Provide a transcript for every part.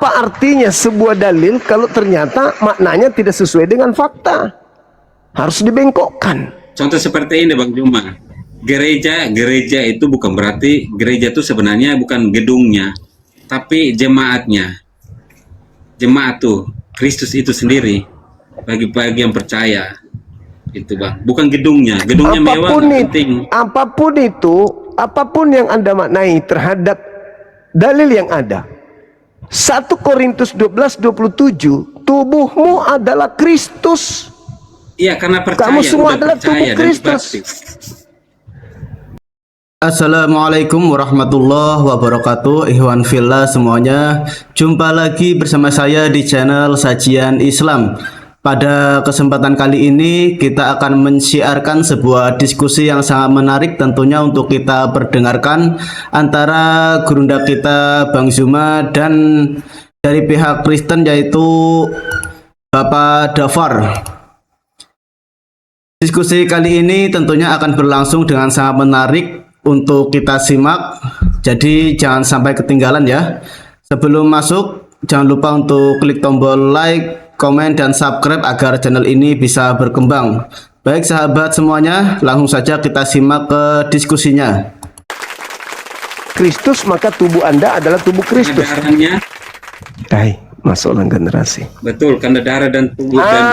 Apa artinya sebuah dalil kalau ternyata maknanya tidak sesuai dengan fakta? Harus dibengkokkan. Contoh seperti ini Bang Juma. Gereja itu bukan berarti gereja itu sebenarnya bukan gedungnya, tapi jemaatnya. Jemaat tuh Kristus itu sendiri bagi yang percaya. Itu Bang, bukan gedungnya. Gedungnya mewah nggak penting. Apapun yang Anda maknai terhadap dalil yang ada. 1 Korintus 12:27, tubuhmu adalah Kristus. Iya, karena percaya. Kamu semua adalah tubuh percaya Kristus. Assalamualaikum warahmatullahi wabarakatuh. Ikhwan fillah semuanya, jumpa lagi bersama saya di channel Sajian Islam. Pada kesempatan kali ini kita akan mensiarkan sebuah diskusi yang sangat menarik tentunya untuk kita perdengarkan antara gurunda kita Bang Zuma dan dari pihak Kristen yaitu Bapak Dafar. Diskusi kali ini tentunya akan berlangsung dengan sangat menarik untuk kita simak, jadi jangan sampai ketinggalan ya. Sebelum masuk, jangan lupa untuk klik tombol like, komen, dan subscribe agar channel ini bisa berkembang. Baik sahabat semuanya, langsung saja kita simak ke diskusinya. Kristus, maka tubuh Anda adalah tubuh Kristus. Darahnya, masalah generasi. betul, karena darah dan tubuh dan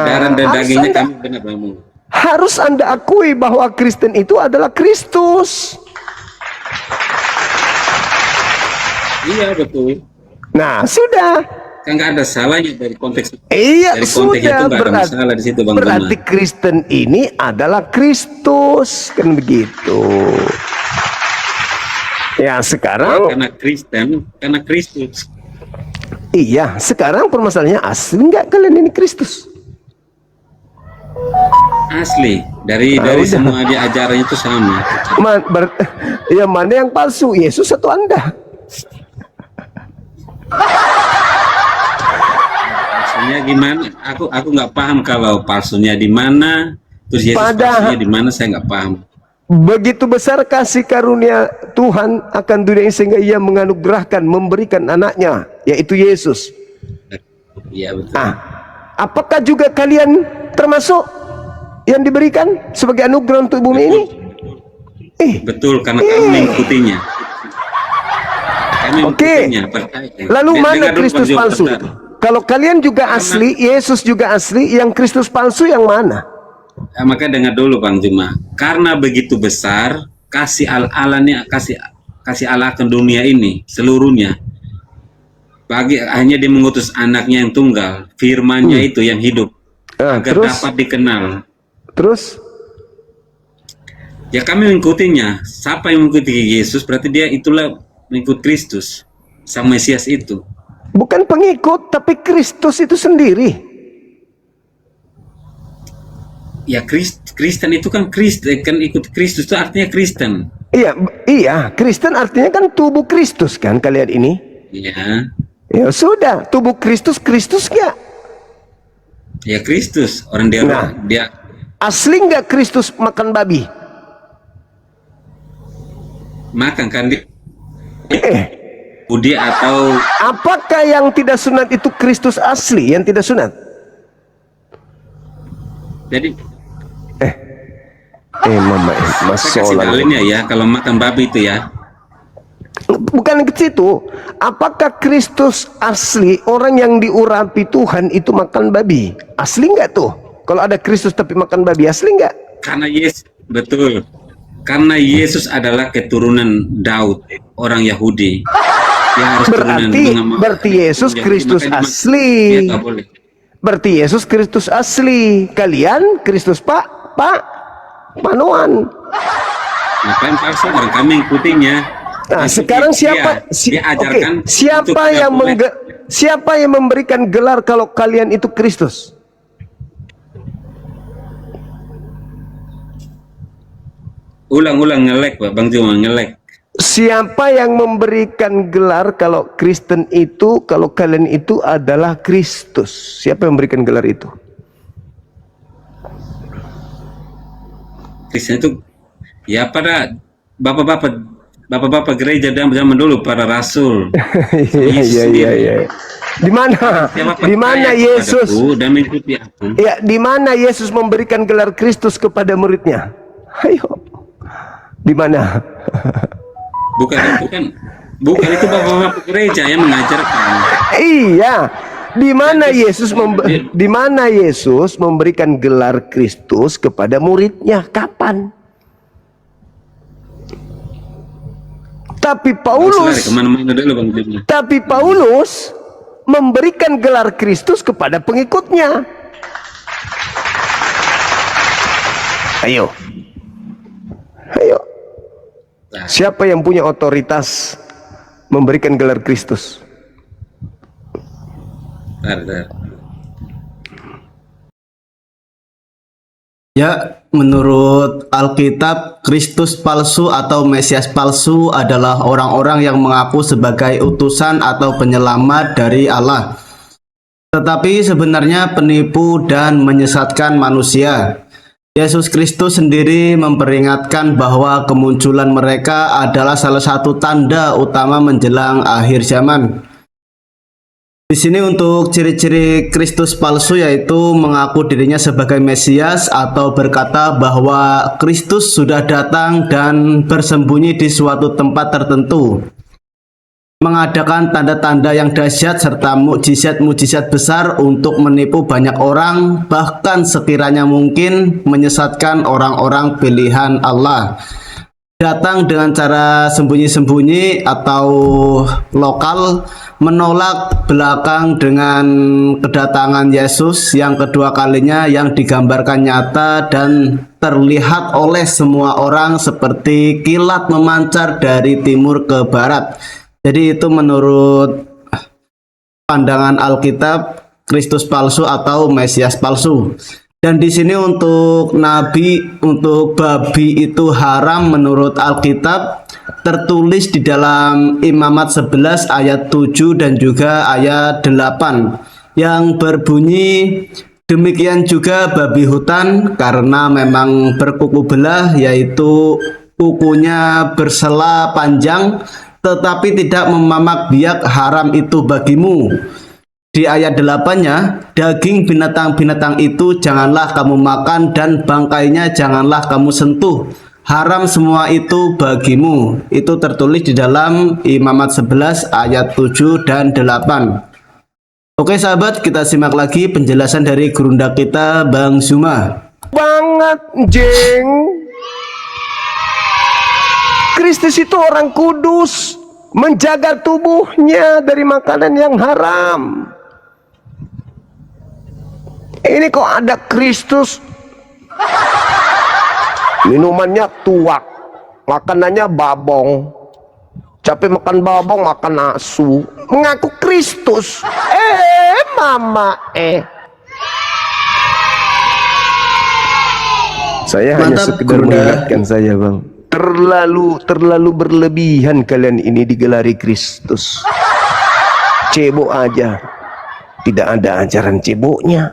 darah dan dagingnya kami benar bangun. Harus Anda akui bahwa Kristen itu adalah Kristus. Iya betul. Nah, sudah. Kan nggak ada salahnya dari konteks. Iya, dari konteks itu sudah. nggak ada masalah di situ Bang Berarti Juma. Kristen ini adalah Kristus, kan begitu. Ya, sekarang Karena Kristen, karena Kristus. iya, sekarang permasalahannya asli nggak kalian ini Kristus? Asli dari udah. semua dia ajarannya itu sama. Ya mana yang palsu, Yesus atau Anda? Palsunya gimana? Aku nggak paham kalau palsunya di mana, terus Yesus palsunya di mana, saya nggak paham. Begitu besar kasih karunia Tuhan akan dunia ini sehingga Ia menganugerahkan, memberikan anaknya, yaitu Yesus. Iya betul. Apakah juga kalian termasuk yang diberikan sebagai anugerah untuk bumi ini? Betul, karena kami mengikutinya. Kami mengikutinya, percaya. Lalu mana Dengar dulu, Kristus Bang palsu Juma, itu? Kalau kalian juga asli, Yesus juga asli, yang Kristus palsu yang mana? maka dengar dulu Bang Juma. Karena begitu besar kasih Allah-nya, kasih Allah akan dunia ini seluruhnya. Hanya dia mengutus anaknya yang tunggal, firman-Nya itu yang hidup, agar dapat dikenal. Terus? Ya kami mengikutinya. Siapa yang mengikuti Yesus berarti dia itulah mengikut Kristus, Sang Mesias itu. Bukan pengikut, tapi Kristus itu sendiri. Ya Kristen itu kan Kristen, kan ikut Kristus itu artinya Kristen. Iya, Kristen artinya kan tubuh Kristus kan kalian ini. Iya. Ya sudah, tubuh Kristus nggak? Ya Kristus, orang dia asli nggak Kristus makan babi? makan kan dia Budi atau apakah yang tidak sunat itu Kristus asli yang tidak sunat? jadi Mas saya kasih dalilnya ya kalau makan babi itu ya. Bukan ke situ. Apakah Kristus asli orang yang diurapi Tuhan itu makan babi? Asli nggak tuh? Kalau ada Kristus tapi makan babi, asli nggak? Karena Yesus, betul. Karena Yesus adalah keturunan Daud, orang Yahudi. Yang harus berarti Yesus Kristus asli. Berarti Yesus Kristus asli. Kalian Kristus Pak Panuan. Ngapain palsu? Orang kami ikutinya. Nah, sekarang siapa yang memberikan gelar kalau kalian itu Kristus? Ulang ngelek Pak Bang Juma, ngelek. Siapa yang memberikan gelar kalau Kristen itu, kalau kalian itu adalah Kristus? Siapa yang memberikan gelar itu? Kristen itu ya pada bapak-bapak bapak-bapak gereja zaman dulu para rasul. Iya, Yesus iya, iya, sendiri. iya. Siapa Di mana percaya Yesus? kepadaku dan mengikuti aku, Ya, di mana Yesus memberikan gelar Kristus kepada muridnya? Ayo. Di mana? bukan itu kan, bukan itu bapak-bapak gereja yang mengajarkan. Iya. Di mana Yesus memberikan gelar Kristus kepada muridnya? Kapan? Tapi Lari kemana-mana dulu Bang Juma. Paulus memberikan gelar Kristus kepada pengikutnya. Ayo. Ayo. Nah, Siapa yang punya otoritas memberikan gelar Kristus? tar. Ya, menurut Alkitab, Kristus palsu atau Mesias palsu adalah orang-orang yang mengaku sebagai utusan atau penyelamat dari Allah, tetapi sebenarnya penipu dan menyesatkan manusia. Yesus Kristus sendiri memperingatkan bahwa kemunculan mereka adalah salah satu tanda utama menjelang akhir zaman. Di sini untuk ciri-ciri Kristus palsu yaitu mengaku dirinya sebagai Mesias atau berkata bahwa Kristus sudah datang dan bersembunyi di suatu tempat tertentu, mengadakan tanda-tanda yang dahsyat serta mukjizat-mukjizat besar untuk menipu banyak orang, bahkan sekiranya mungkin menyesatkan orang-orang pilihan Allah. Datang dengan cara sembunyi-sembunyi atau lokal, menolak belakang dengan kedatangan Yesus yang kedua kalinya yang digambarkan nyata dan terlihat oleh semua orang seperti kilat memancar dari timur ke barat. Jadi itu menurut pandangan Alkitab, Kristus palsu atau Mesias palsu. Dan di sini untuk nabi, untuk babi itu haram menurut Alkitab, tertulis di dalam Imamat 11 ayat 7 dan juga ayat 8 yang berbunyi, demikian juga babi hutan karena memang berkuku belah, yaitu kukunya bersela panjang tetapi tidak memamak biak, haram itu bagimu. Di ayat 8-nya, daging binatang-binatang itu janganlah kamu makan dan bangkainya janganlah kamu sentuh. Haram semua itu bagimu. Itu tertulis di dalam Imamat 11 ayat 7 dan 8. Oke sahabat, kita simak lagi penjelasan dari gurunda kita Bang Zuma. Banget, jeng. Kristus itu orang kudus, menjaga tubuhnya dari makanan yang haram. Ini kok ada Kristus, minumannya tuak, makanannya babong, capek makan babong, makan asu, mengaku Kristus. Mama. Saya hanya Mantap, sekedar Gurunda. mengingatkan saya, Bang. Terlalu berlebihan kalian ini digelari Kristus. Cebok aja, tidak ada ajaran ceboknya.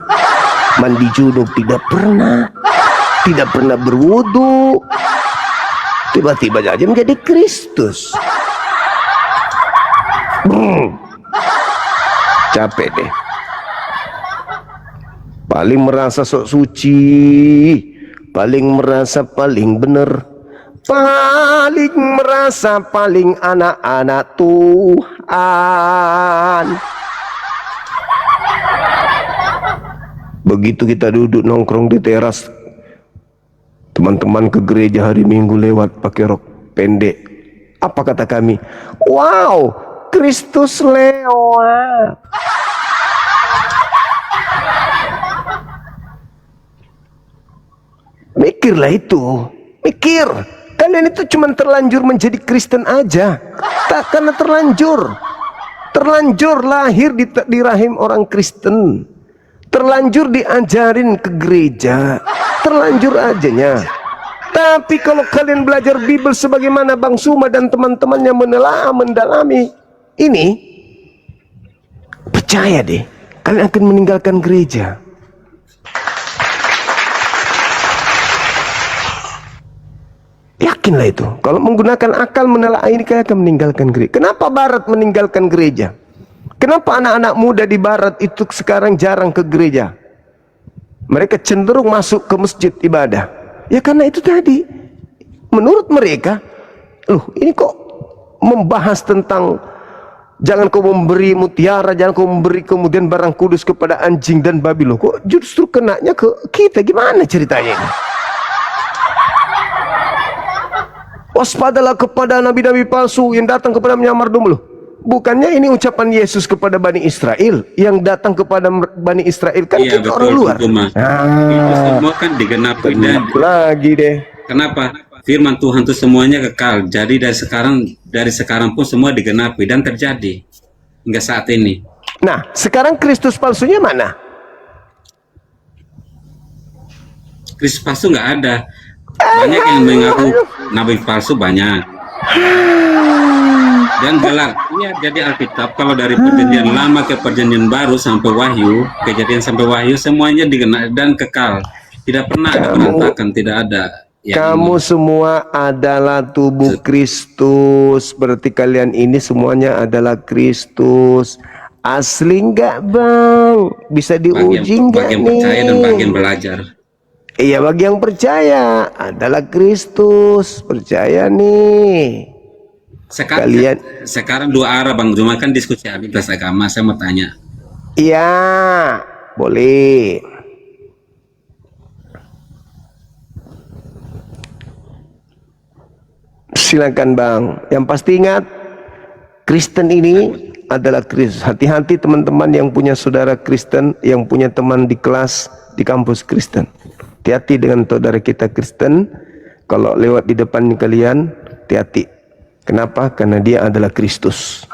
Mandi junub tidak pernah berwudu, tiba-tiba aja menjadi Kristus. Capek deh. Paling merasa sok suci, paling merasa paling bener, paling merasa paling anak-anak Tuhan. Begitu kita duduk nongkrong di teras, teman-teman ke gereja hari Minggu lewat pakai rok pendek, apa kata kami? Wow, Kristus lewat. Mikirlah itu, mikir. Kalian itu cuma terlanjur menjadi Kristen aja, tak karena terlanjur lahir di rahim orang Kristen. Terlanjur diajarin ke gereja, terlanjur ajanya. Tapi kalau kalian belajar Bible sebagaimana Bang Suma dan teman-temannya mendalami ini, percaya deh, kalian akan meninggalkan gereja. Yakinlah itu. Kalau menggunakan akal menelaah ini, kalian akan meninggalkan gereja. Kenapa Barat meninggalkan gereja? Kenapa anak-anak muda di Barat itu sekarang jarang ke gereja? Mereka cenderung masuk ke masjid ibadah. Ya karena itu tadi. Menurut mereka, loh ini kok membahas tentang jangan kau memberi mutiara, jangan kau memberi kemudian barang kudus kepada anjing dan babi. Loh kok justru kenanya ke kita? Gimana ceritanya ini? Waspadalah kepada nabi-nabi palsu yang datang kepada menyamar domba. Loh, bukannya ini ucapan Yesus kepada Bani Israel, yang datang kepada Bani Israel kan Iya, kita betul, orang luar. Cuma itu semua kan digenapi dan Lagi deh. kenapa? Firman Tuhan itu semuanya kekal. Jadi dari sekarang pun semua digenapi dan terjadi hingga saat ini. Nah, sekarang Kristus palsunya mana? Kristus palsu nggak ada. Banyak yang mengaku nabi palsu, banyak. Dan gelar, iya, jadi Alkitab kalau dari perjanjian lama ke perjanjian baru sampai Wahyu, kejadian sampai Wahyu semuanya digenapi dan kekal. Tidak pernah ada berantakan, tidak ada. Kamu semua adalah tubuh Kristus. Berarti kalian ini semuanya adalah Kristus. Asli nggak bang? Bisa diuji nggak nih? Bagian percaya dan bagian belajar. Iya, bagi yang percaya adalah Kristus. Percaya nih. Sekarang dua arah Bang Juma, kan diskusi lintas agama. Saya mau tanya. Iya, boleh. Silakan bang. Yang pasti ingat, Kristen ini adalah Kristus. Hati-hati teman-teman yang punya saudara Kristen, yang punya teman di kelas di kampus Kristen. Hati-hati dengan saudara kita Kristen. Kalau lewat di depan kalian, hati-hati. Kenapa? Karena dia adalah Kristus.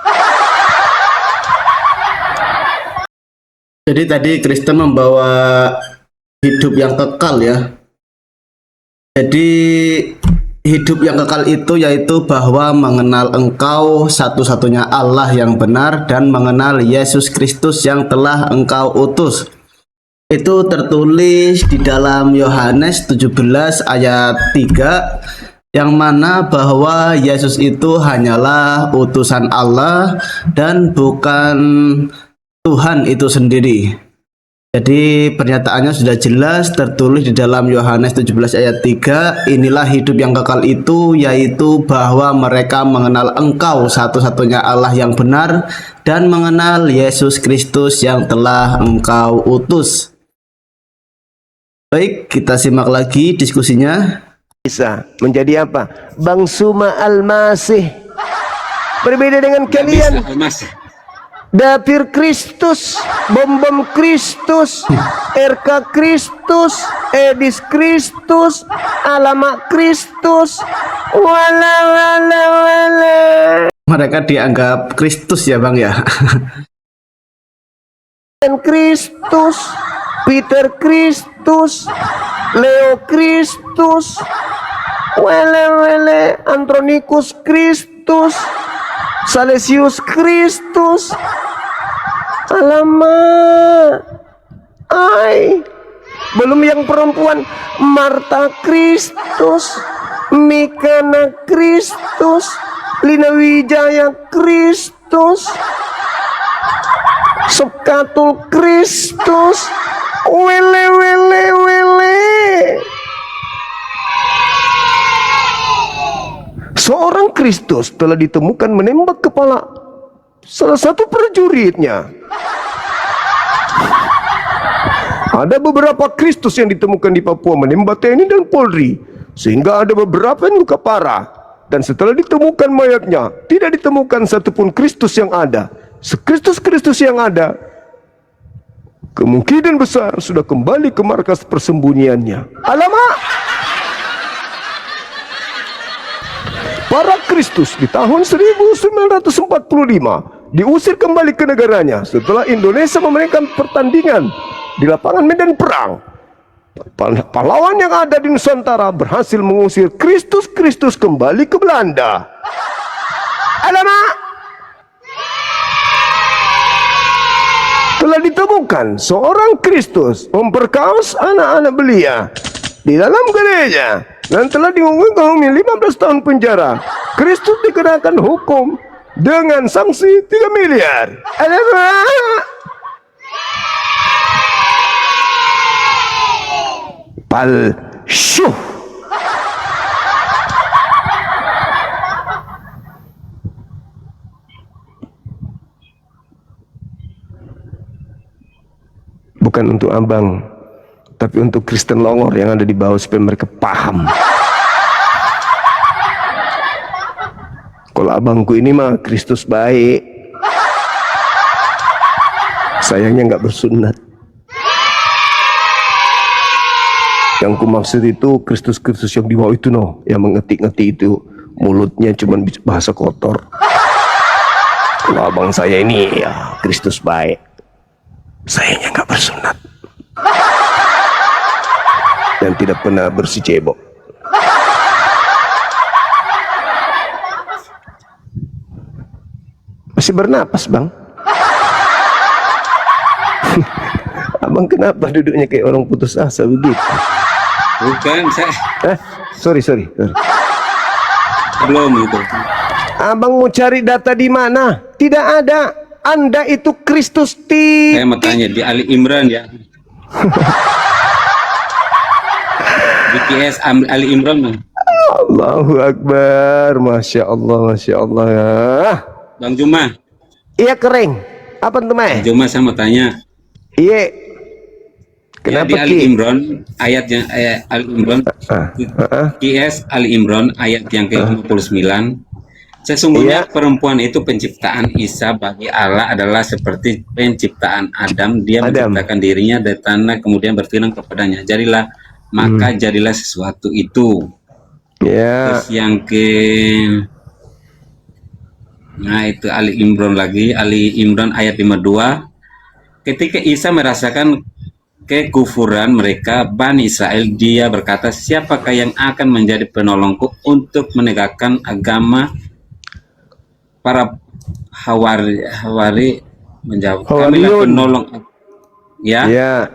Jadi tadi Kristen membawa hidup yang kekal ya. Jadi hidup yang kekal itu yaitu bahwa mengenal Engkau satu-satunya Allah yang benar dan mengenal Yesus Kristus yang telah Engkau utus. Itu tertulis di dalam Yohanes 17 ayat 3, yang mana bahwa Yesus itu hanyalah utusan Allah dan bukan Tuhan itu sendiri. Jadi pernyataannya sudah jelas tertulis di dalam Yohanes 17 ayat 3. Inilah hidup yang kekal itu, yaitu bahwa mereka mengenal Engkau satu-satunya Allah yang benar dan mengenal Yesus Kristus yang telah Engkau utus. Baik, kita simak lagi diskusinya. Bisa menjadi apa? Bang Suma Al-Masih. Berbeda dengan kalian. Dapir Kristus, bom Kristus, RK Kristus, Edis Kristus, Alamak Kristus, wala. Mereka dianggap Kristus ya Bang ya. Kristus, Peter Kristus, Leo Kristus, wele, Andronikus Kristus, Salesius Kristus. Alamak. Belum yang perempuan, Marta Kristus, Mikana Kristus, Lina Wijaya Kristus, Subkatul Kristus, wele. Seorang Kristus telah ditemukan menembak kepala salah satu prajuritnya. Ada beberapa Kristus yang ditemukan di Papua menembak TNI dan Polri, sehingga ada beberapa yang luka parah. Dan setelah ditemukan mayatnya, tidak ditemukan satupun Kristus yang ada. Kristus yang ada kemungkinan besar sudah kembali ke markas persembunyiannya. Alamak! Para Kristus di tahun 1945 diusir kembali ke negaranya setelah Indonesia memenangkan pertandingan di lapangan medan perang. Pahlawan yang ada di Nusantara berhasil mengusir Kristus kembali ke Belanda. Alamak! Telah ditemukan seorang Kristus memperkaos anak-anak belia di dalam gereja. dan telah dihukum 15 tahun penjara. Kristus dikenakan hukum dengan sanksi 3 miliar. Palsu. Bukan untuk abang, tapi untuk Kristen longor yang ada di bawah supaya mereka paham. Kalau abangku ini mah Kristus baik, sayangnya nggak bersunat. Yang ku maksud itu Kristus yang di bawah itu yang mengetik-ngetik itu mulutnya cuman bahasa kotor. Kalau abang saya ini ya Kristus baik, sayangnya nggak bersunat dan tidak pernah bersih cebok. Masih bernapas bang. Abang kenapa duduknya kayak orang putus asa begitu? Bukan, saya Sorry. belum itu. Abang mau cari data di mana? Tidak ada. Anda itu Kristus Saya mau tanya di Ali Imran ya. BTS Ali Imran mah. Allahu Akbar, Masya Allah ya. Bang Juma. Iya kering. Apa tuh Bang mah? Juma saya mau tanya. Iya. Ya, Kenapa di Ali Ki? Imran ayatnya Ali Imran QS Ali Imran ayat yang ke-59. Sesungguhnya perempuan itu penciptaan Isa bagi Allah adalah seperti penciptaan Adam. Dia menciptakan dirinya dari tanah kemudian berfirman kepadanya, jadilah, maka jadilah sesuatu itu. Ya. Terus yang nah itu Ali Imran lagi, Ali Imran ayat 52. Ketika Isa merasakan kekufuran mereka Bani Israel, dia berkata, siapakah yang akan menjadi penolongku untuk menegakkan agama? Para hawari menjawab, kamilah penolong. Ya,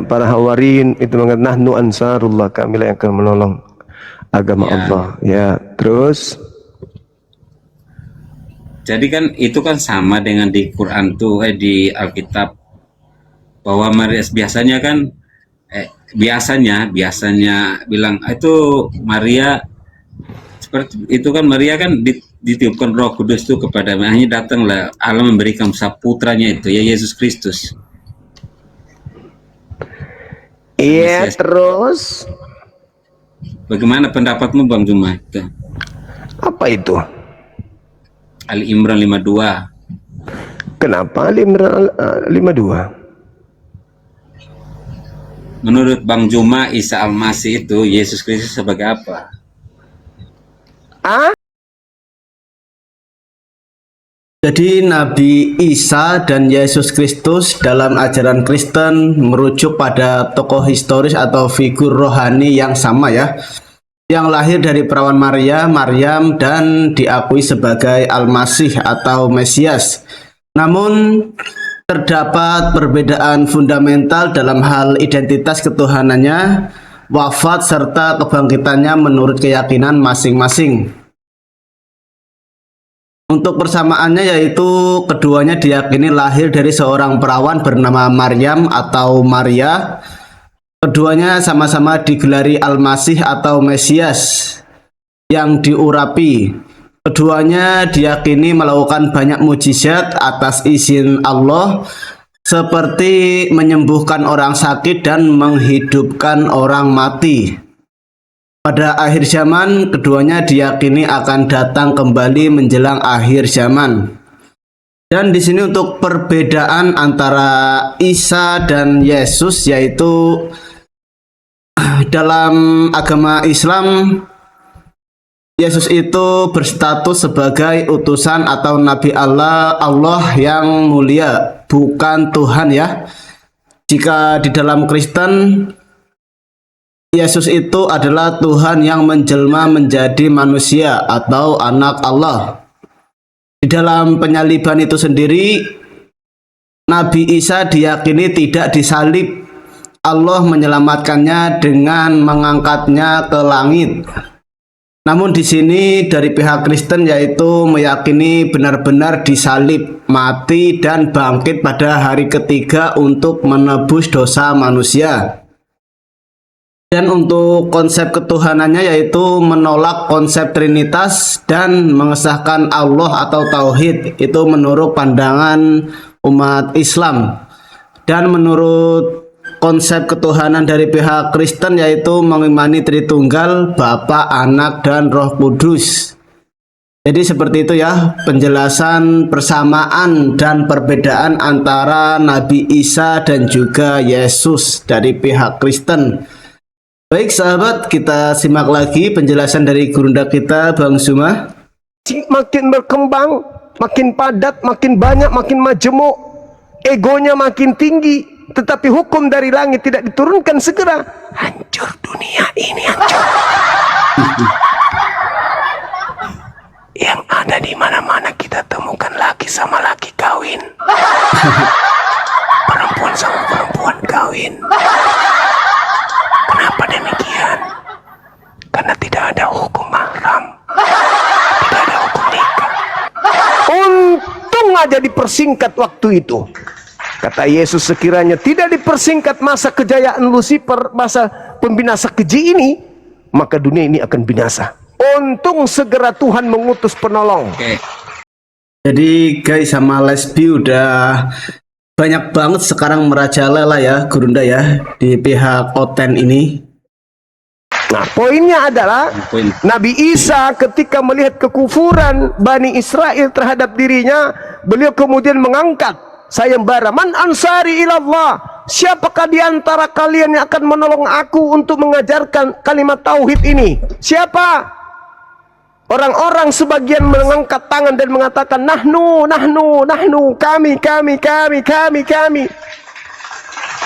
para hawarin itu mengatakan nahnu ansarullah, kamilah yang akan menolong agama Allah. Ya, terus jadi kan itu kan sama dengan di Quran tuh, di Alkitab, bahwa Maria biasanya kan biasanya bilang itu Maria seperti itu kan, Maria kan ditiupkan Roh Kudus itu kepada, hanya datanglah Allah memberikan putranya itu ya Yesus Kristus. iya, terus Bagaimana pendapatmu Bang Juma? apa itu? Ali Imran 52. Kenapa Ali Imran 52? Menurut Bang Juma, Isa Al-Masih itu Yesus Kristus sebagai apa? Jadi Nabi Isa dan Yesus Kristus dalam ajaran Kristen merujuk pada tokoh historis atau figur rohani yang sama ya, yang lahir dari perawan Maryam dan diakui sebagai Al-Masih atau Mesias. Namun terdapat perbedaan fundamental dalam hal identitas ketuhanannya, wafat serta kebangkitannya menurut keyakinan masing-masing. Untuk persamaannya yaitu keduanya diyakini lahir dari seorang perawan bernama Maryam atau Maria. Keduanya sama-sama digelari Al-Masih atau Mesias yang diurapi. Keduanya diyakini melakukan banyak mujizat atas izin Allah, seperti menyembuhkan orang sakit dan menghidupkan orang mati. Pada akhir zaman, keduanya diyakini akan datang kembali menjelang akhir zaman. Dan di sini untuk perbedaan antara Isa dan Yesus, yaitu dalam agama Islam, Yesus itu berstatus sebagai utusan atau Nabi Allah yang mulia, bukan Tuhan ya. Jika di dalam Kristen, Yesus itu adalah Tuhan yang menjelma menjadi manusia atau anak Allah. Di dalam penyaliban itu sendiri, Nabi Isa diyakini tidak disalib Allah menyelamatkannya dengan mengangkatnya ke langit. Namun di sini dari pihak Kristen yaitu meyakini benar-benar disalib, mati dan bangkit pada hari ketiga untuk menebus dosa manusia. Dan untuk konsep ketuhanannya yaitu menolak konsep Trinitas dan mengesahkan Allah atau Tauhid. Itu menurut pandangan umat Islam. Dan menurut konsep ketuhanan dari pihak Kristen yaitu mengimani Tritunggal, Bapa, Anak, dan Roh Kudus. Jadi seperti itu ya penjelasan persamaan dan perbedaan antara Nabi Isa dan juga Yesus dari pihak Kristen. Baik sahabat, kita simak lagi penjelasan dari gurunda kita Bang Zuma. Makin berkembang, makin padat, makin banyak, makin majemuk, egonya makin tinggi. Tetapi hukum dari langit tidak diturunkan segera, hancur dunia ini, hancur. Yang ada di mana-mana kita temukan laki sama laki kawin, perempuan sama perempuan kawin. Kenapa demikian? Karena tidak ada hukum mahram, tidak ada hukum nikah. Untung aja dipersingkat waktu itu. Kata Yesus, sekiranya tidak dipersingkat masa kejayaan Lucifer, masa pembinasa keji ini, maka dunia ini akan binasa. Untung segera Tuhan mengutus penolong. Jadi guys, sama lesbi udah banyak banget sekarang merajalela ya gurunda ya di pihak Oten ini. Nah, poinnya adalah Nabi Isa ketika melihat kekufuran Bani Israel terhadap dirinya, beliau kemudian mengangkat sayembara, man ansari ilallah, siapakah di antara kalian yang akan menolong aku untuk mengajarkan kalimat tauhid ini? Siapa? Orang-orang sebagian mengangkat tangan dan mengatakan nahnu, kami.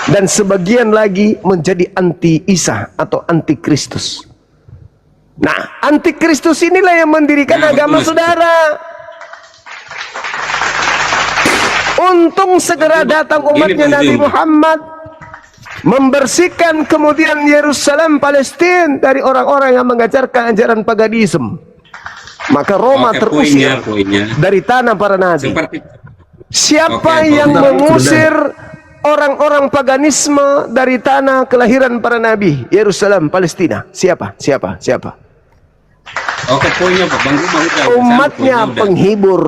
Dan sebagian lagi menjadi anti Isa atau anti Kristus. Nah, anti Kristus inilah yang mendirikan agama saudara. Untung segera datang umatnya Nabi Muhammad membersihkan kemudian Yerusalem, Palestina dari orang-orang yang mengajarkan ajaran paganisme. Maka Roma terusir dari tanah para nabi. Siapa yang mengusir orang-orang paganisme dari tanah kelahiran para nabi, Yerusalem, Palestina? Siapa? Oke, poinnya Bang Zuma udah. Umatnya penghibur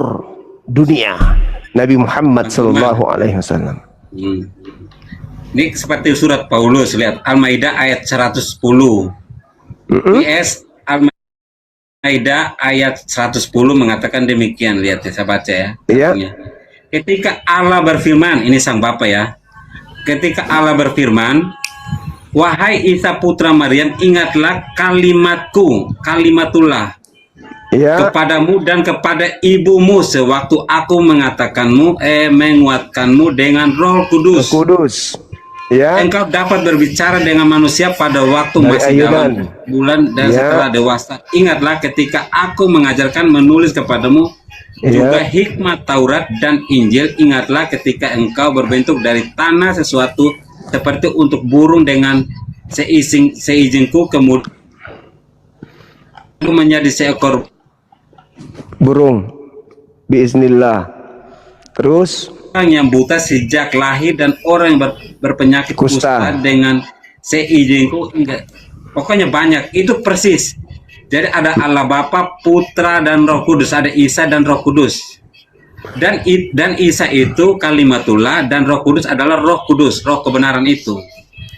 dunia, Nabi Muhammad sallallahu alaihi wasallam. Ini seperti surat Paulus, lihat Al-Maidah ayat 110. PS Al-Maidah ayat 110 mengatakan demikian, lihat ya, saya baca ya. Iya. Ketika Allah berfirman, ini sang Bapa ya. Ketika Allah berfirman, wahai Isa putra Maryam, ingatlah kalimatku, kalimatullah, kepadamu dan kepada ibumu sewaktu aku menguatkanmu dengan Roh Kudus. Ya. Engkau dapat berbicara dengan manusia pada waktu masih dalam bulan dan setelah dewasa. Ingatlah ketika aku mengajarkan menulis kepadamu juga hikmat Taurat dan Injil. Ingatlah ketika engkau berbentuk dari tanah sesuatu seperti untuk burung dengan seizinku, kemudian menjadi seekor burung biiznillah. Terus orang yang buta sejak lahir dan orang yang berpenyakit kusta dengan seizinku. Pokoknya banyak, itu persis. Jadi ada Allah Bapa, Putra dan Roh Kudus, ada Isa dan Roh Kudus. Dan Isa itu kalimatullah dan Roh Kudus adalah Roh Kudus, Roh kebenaran itu.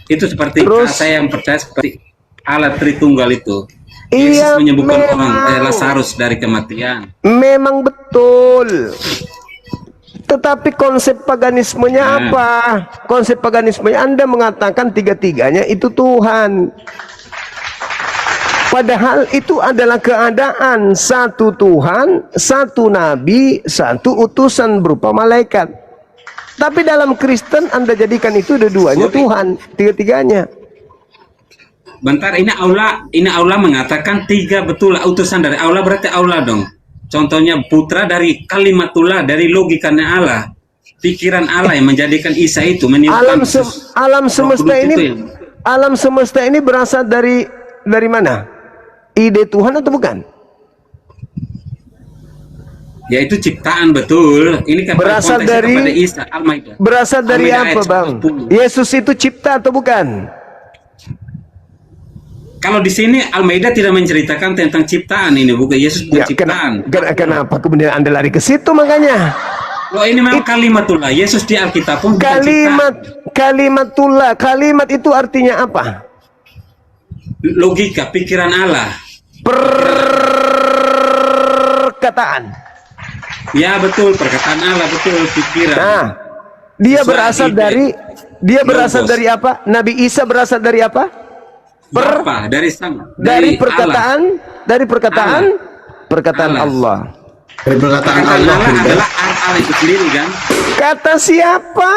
Itu seperti saya yang percaya seperti Allah Tritunggal itu. Yesus menyembuhkan orang Lazarus dari kematian. Memang betul. Tetapi konsep paganismenya apa? Konsep paganismenya Anda mengatakan tiga-tiganya itu Tuhan. Padahal itu adalah keadaan satu Tuhan, satu Nabi, satu utusan berupa malaikat. Tapi dalam Kristen Anda jadikan itu dua-duanya Tuhan, tiga-tiganya. Bentar, ini Allah mengatakan tiga betul utusan dari Allah, berarti Allah dong. Contohnya putra dari kalimatullah, dari logikanya Allah. pikiran Allah yang menjadikan Isa itu Alam, meniupkan alam semesta Roh Kudus ini, itu yang- alam semesta ini berasal dari mana? Ide Tuhan atau bukan? yaitu ciptaan, betul. Ini kan Berasal konteksnya dari- kepada Isa, Al-Maidah. Berasal dari Al-Maidah apa, ayat Bang? 10. Yesus itu cipta atau bukan? Kalau di sini Al-Maidah tidak menceritakan tentang ciptaan, ini bukan Yesus bukan Ya, ciptaan. kenapa kemudian Anda lari ke situ makanya? Loh, ini memang kalimatullah. Yesus di Alkitab pun bukan Kalimatullah, kalimat itu artinya apa? ciptaan. Logika, pikiran Allah. Perkataan. Ya betul, perkataan Allah, betul, pikiran. Nah, dia Sesuai berasal ide. dari Logos. apa? Nabi Isa berasal dari apa? Apa? Dari sang, Dari Allah. perkataan, perkataan Allah. Dari perkataan Perkataan Allah, Allah Bunda. adalah Allah itu sendiri kan. Kata siapa?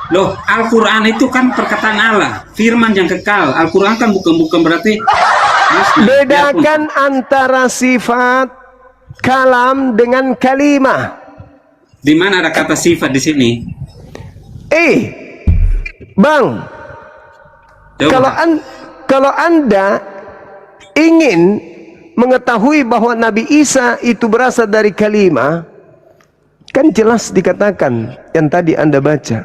Loh, Al-Quran itu kan perkataan Allah, firman yang kekal. Al-Quran kan bukan berarti musnah. Bedakan antara sifat kalam dengan kalimah. Di mana ada kata sifat di sini? Bang, Coba. kalau Anda ingin mengetahui bahwa Nabi Isa itu berasal dari kalimah, kan jelas dikatakan yang tadi Anda baca.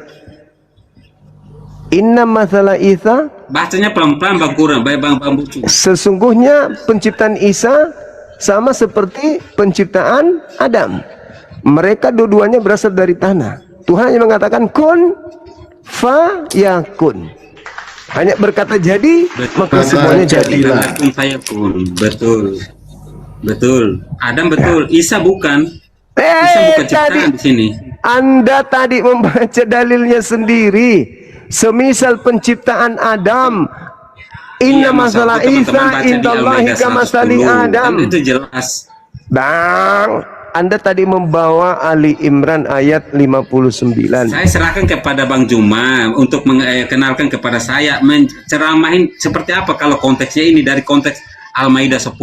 Inna mathala Isa, Bacanya pelan-pelan Bang Kurang, baik Bang Bucu. sesungguhnya penciptaan Isa sama seperti penciptaan Adam. Mereka dua-duanya berasal dari tanah. Tuhan hanya mengatakan kun fa yakun. Hanya berkata jadi, maka semuanya jadi. jadilah. Lakum fayakun. Betul. Betul. Adam betul. Isa bukan. Isa bukan ciptaan di sini. Anda tadi membaca dalilnya sendiri. Semisal penciptaan Adam, inna masalah Isa indallahi kamasali Adam. Kan itu jelas. Bang, Anda tadi membawa Ali Imran ayat 59. Saya serahkan kepada Bang Juma untuk mengenalkan kepada saya, menceramahin seperti apa kalau konteksnya ini dari konteks Al-Maidah 10,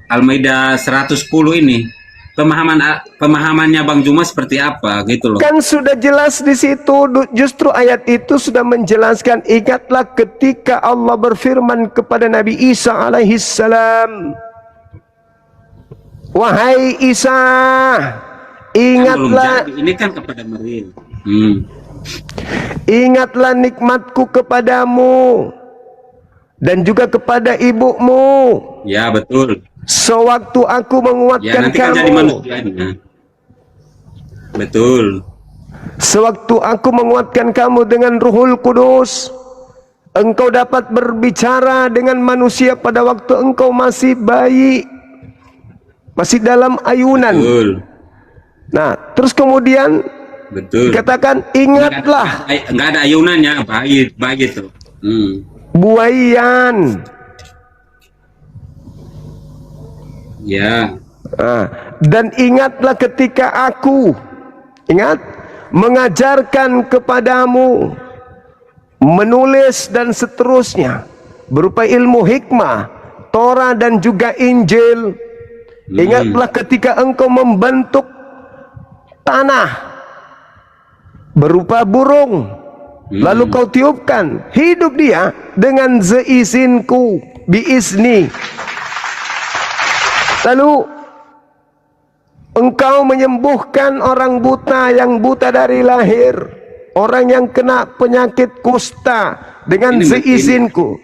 Al-Maidah 110 ini. Pemahamannya Bang Juma seperti apa gitu loh. Kan sudah jelas di situ, justru ayat itu sudah menjelaskan, ingatlah ketika Allah berfirman kepada Nabi Isa alaihissalam, wahai Isa, ingatlah, Kan belum jadi. Ini kan kepada Maryam. ingatlah nikmatku kepadamu dan juga kepada ibumu, Ya betul. sewaktu aku Ya menguatkan nanti kan jadi kamu, manusianya. Betul. sewaktu aku menguatkan kamu dengan Ruhul Kudus, engkau dapat berbicara dengan manusia pada waktu engkau masih bayi, masih dalam ayunan. Betul. Nah, terus kemudian Betul. dikatakan ingatlah Enggak ada ayunannya, bayi itu. buayan. Ya. Dan ingatlah ketika aku mengajarkan kepadamu menulis dan seterusnya berupa ilmu hikmah, Torah dan juga Injil. Ingatlah ketika engkau membentuk tanah berupa burung, lalu kau tiupkan, hidup dia dengan seizinku, biizni. Lalu engkau menyembuhkan orang buta yang buta dari lahir, orang yang kena penyakit kusta dengan seizinku.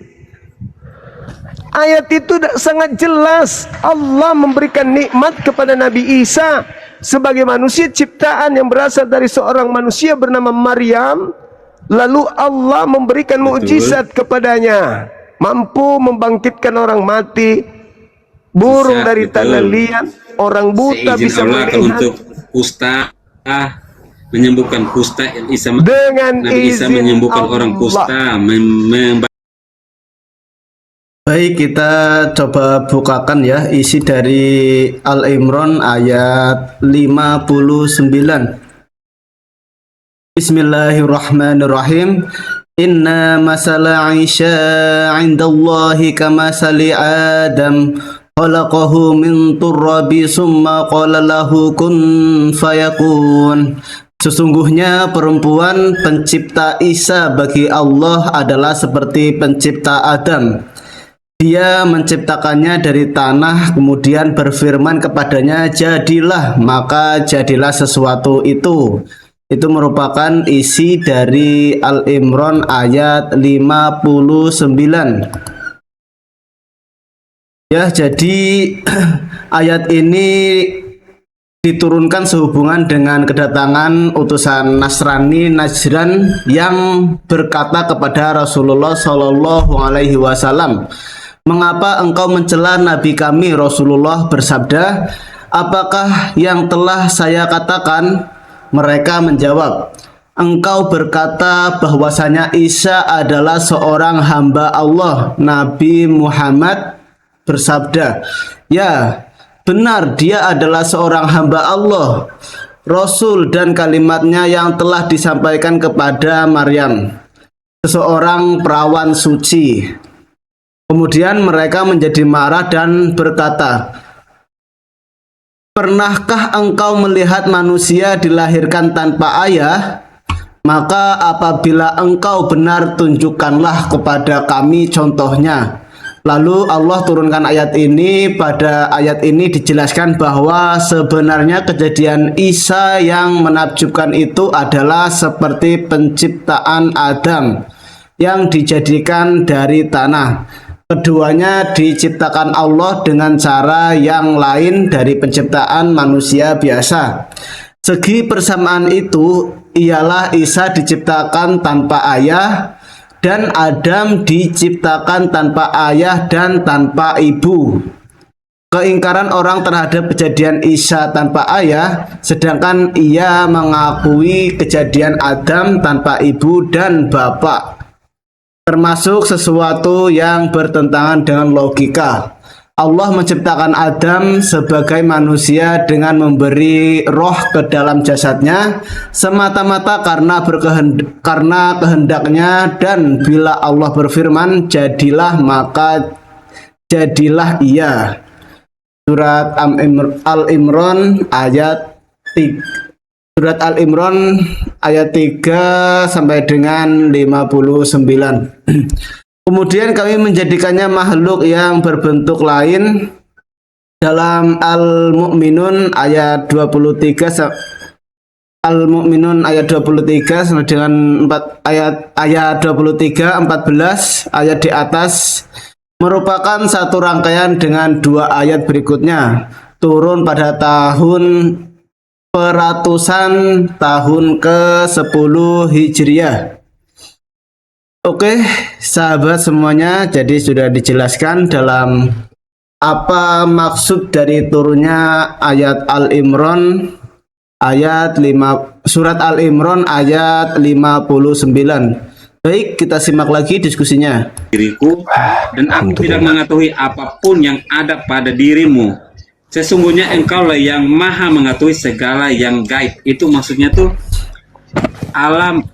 Ayat itu sangat jelas. Allah memberikan nikmat kepada Nabi Isa sebagai manusia ciptaan yang berasal dari seorang manusia bernama Maryam. Lalu Allah memberikan mukjizat kepadanya, mampu membangkitkan orang mati, burung Bisa, dari betul. tanah liat, orang buta Seizin bisa Allah melihat untuk kusta, menyembuhkan kusta. dengan Nabi Isa izin menyembuhkan Allah. orang kusta, Baik, kita coba bukakan ya isi dari Al-Imran ayat 59. Bismillahirrahmanirrahim. Inna masala Isa 'indallahi kamasali Adam khalaqahu min turrabi summa qala lahu kun fayakun. Sesungguhnya perempuan pencipta Isa bagi Allah adalah seperti pencipta Adam. Dia menciptakannya dari tanah, kemudian berfirman kepadanya, jadilah, maka jadilah sesuatu itu. Itu merupakan isi dari Al-Imran ayat 59. Ya, jadi ayat ini diturunkan sehubungan dengan kedatangan utusan Nasrani Najran yang berkata kepada Rasulullah Shallallahu Alaihi Wasallam, mengapa engkau mencela Nabi kami? Rasulullah bersabda, apakah yang telah saya katakan? Mereka menjawab, engkau berkata bahwasanya Isa adalah seorang hamba Allah. Nabi Muhammad bersabda, ya benar, dia adalah seorang hamba Allah, Rasul dan kalimatnya yang telah disampaikan kepada Maryam, seseorang perawan suci. Kemudian mereka menjadi marah dan berkata, pernahkah engkau melihat manusia dilahirkan tanpa ayah? Maka apabila engkau benar, tunjukkanlah kepada kami contohnya. Lalu Allah turunkan ayat ini. Pada ayat ini dijelaskan bahwa sebenarnya kejadian Isa yang menakjubkan itu adalah seperti penciptaan Adam yang dijadikan dari tanah. Keduanya diciptakan Allah dengan cara yang lain dari penciptaan manusia biasa. Segi persamaan itu ialah Isa diciptakan tanpa ayah dan Adam diciptakan tanpa ayah dan tanpa ibu. Keingkaran orang terhadap kejadian Isa tanpa ayah, sedangkan ia mengakui kejadian Adam tanpa ibu dan bapak, termasuk sesuatu yang bertentangan dengan logika. Allah menciptakan Adam sebagai manusia dengan memberi roh ke dalam jasadnya semata-mata karena kehendaknya, dan bila Allah berfirman jadilah, maka jadilah ia. Surat Al-Imran ayat 3. Surat Al-Imran ayat 3 sampai dengan 59. Kemudian kami menjadikannya makhluk yang berbentuk lain dalam Al-Mu'minun ayat 23. Al-Mu'minun ayat 23 sampai dengan ayat 23, 14 ayat di atas merupakan satu rangkaian dengan dua ayat berikutnya, turun pada tahun peratusan tahun ke-10 Hijriah. Oke, sahabat semuanya, jadi sudah dijelaskan dalam apa maksud dari turunnya ayat Al-Imran ayat 5, surat Al-Imran ayat 59. Baik, kita simak lagi diskusinya. Diriku, dan aku tidak mengetahui apapun yang ada pada dirimu. Sesungguhnya engkaulah yang maha mengetahui segala yang gaib. Itu maksudnya tuh alam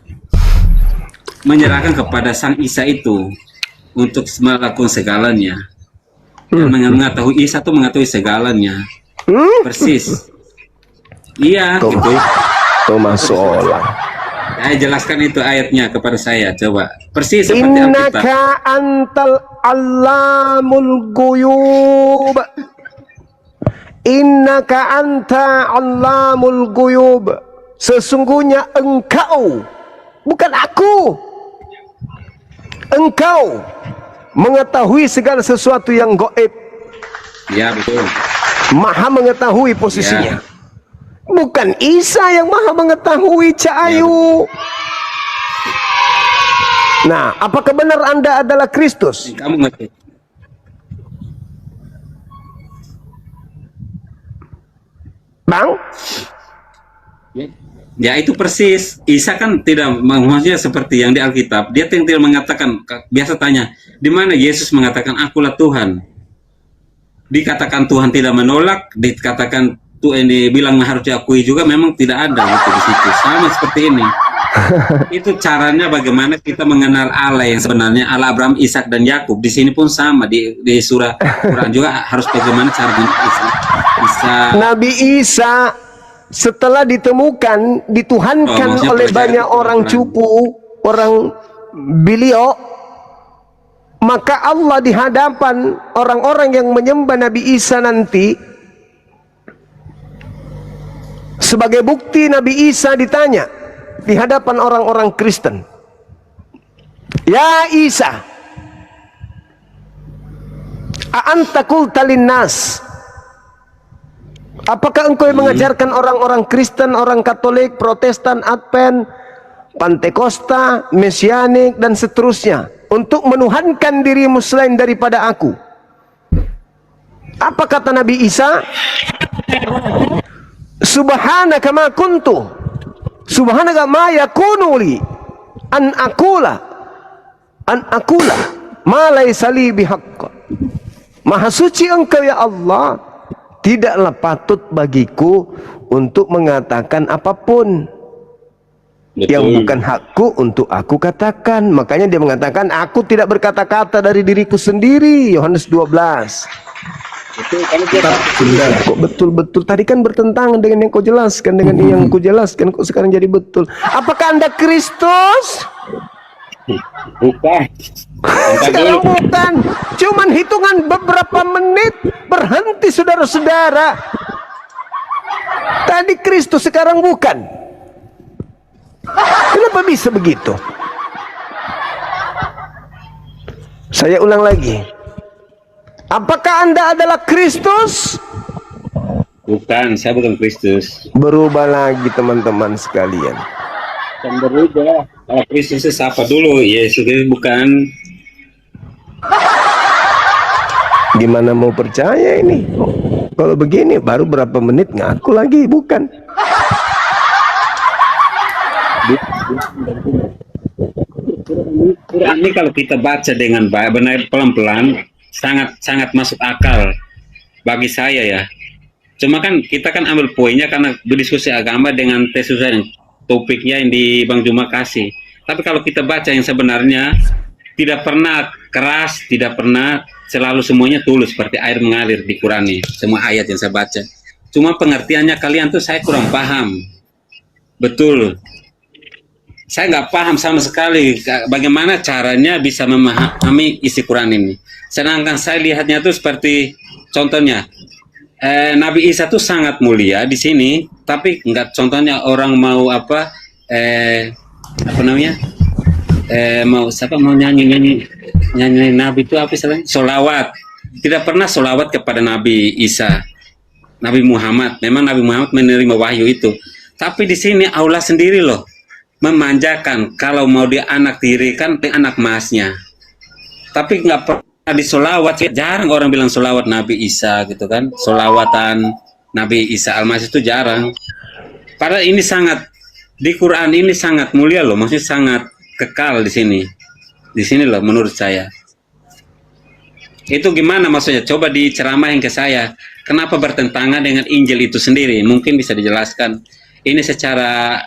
menyerahkan kepada Sang Isa itu untuk melakukan segalanya. Dan mengetahui Isa itu mengetahui segalanya. Persis. Iya, Tuh, gitu. tuh masuk olah. Saya jelaskan itu ayatnya kepada saya, coba. Persis seperti Alkitab. Innaka antal allamul ghuyub. Innaka anta allamul ghuyub. Sesungguhnya engkau, bukan aku, engkau mengetahui segala sesuatu yang gaib. Ya, betul. Maha mengetahui posisinya. Ya. Bukan Isa yang maha mengetahui, Cak Ayu. Nah, apakah benar Anda adalah Kristus? Kamu ngerti? Bang? Ya itu persis. Isa kan tidak maksudnya seperti yang di Alkitab. Dia tidak mengatakan, biasa tanya, di mana Yesus mengatakan akulah Tuhan? Dikatakan Tuhan tidak menolak, dikatakan tuh ini bilang harus diakui juga, memang tidak ada gitu di situ. Sama seperti ini. Itu caranya bagaimana kita mengenal Allah yang sebenarnya, Allah Abraham, Ishak dan Yakub. Di sini pun sama, di surah Quran juga harus bagaimana cara bisa. Nabi Isa setelah ditemukan, dituhankan maksudnya oleh belajar banyak itu orang Quran. cupu, orang beliau, maka Allah di hadapan orang-orang yang menyembah Nabi Isa nanti, sebagai bukti Nabi Isa ditanya di hadapan orang-orang Kristen, "Ya Isa, a'anta qulta linnas?" Apakah engkau yang mengajarkan orang-orang Kristen, orang Katolik, Protestan, Advent, Pantekosta, Mesianik dan seterusnya untuk menuhankan dirimu selain daripada aku? Apa kata Nabi Isa? Subhanaka ma kuntu, subhanaka ma yakunu li an aqula ma laysa li bihaqq. Maha suci engkau ya Allah, tidaklah patut bagiku untuk mengatakan apapun yang bukan hakku untuk aku katakan. Makanya dia mengatakan, aku tidak berkata-kata dari diriku sendiri. Yohanes 12. Kok betul-betul tadi kan bertentangan dengan yang kau jelaskan, dengan yang kau jelaskan, kok sekarang jadi betul. Apakah Anda Kristus? Bukan. Sekarang bukan. Cuman hitungan beberapa menit berhenti, saudara-saudara. Tadi Kristus, sekarang bukan. Kenapa bisa begitu? Saya ulang lagi. Apakah Anda adalah Kristus? Bukan, saya bukan Kristus. Berubah lagi teman-teman sekalian. Kan berubah. Kalau Kristus itu siapa dulu? Yesus itu bukan. Gimana mau percaya ini? Kalau begini baru berapa menit ngaku lagi bukan. Quran ini kalau kita baca dengan baik, benar pelan-pelan, sangat masuk akal bagi saya ya. Cuma kan kita kan ambil poinnya karena berdiskusi agama dengan tesis yang topiknya yang di Bang Juma kasih. Tapi kalau kita baca yang sebenarnya tidak pernah keras, tidak pernah, selalu semuanya tulus seperti air mengalir di Quran ini. Semua ayat yang saya baca. Cuma pengertiannya kalian tuh saya kurang paham. Betul. Saya nggak paham sama sekali bagaimana caranya bisa memahami isi Quran ini. Sedangkan saya lihatnya tuh seperti contohnya Nabi Isa tuh sangat mulia di sini, tapi nggak, contohnya orang mau apa namanya mau siapa mau nyanyi Nabi itu apa istilahnya, solawat. Tidak pernah solawat kepada Nabi Isa, Nabi Muhammad. Memang Nabi Muhammad menerima wahyu itu, tapi di sini Allah sendiri loh memanjakan kalau mau dia anak tiri kan anak emasnya, tapi nggak pernah disolawat. Jarang orang bilang solawat Nabi Isa gitu kan, solawatan Nabi Isa Al-Masih itu jarang. Padahal ini sangat, di Quran ini sangat mulia loh, maksudnya sangat kekal di sini loh menurut saya. Itu gimana maksudnya? Coba diceramahin ke saya, kenapa bertentangan dengan Injil itu sendiri? Mungkin bisa dijelaskan ini secara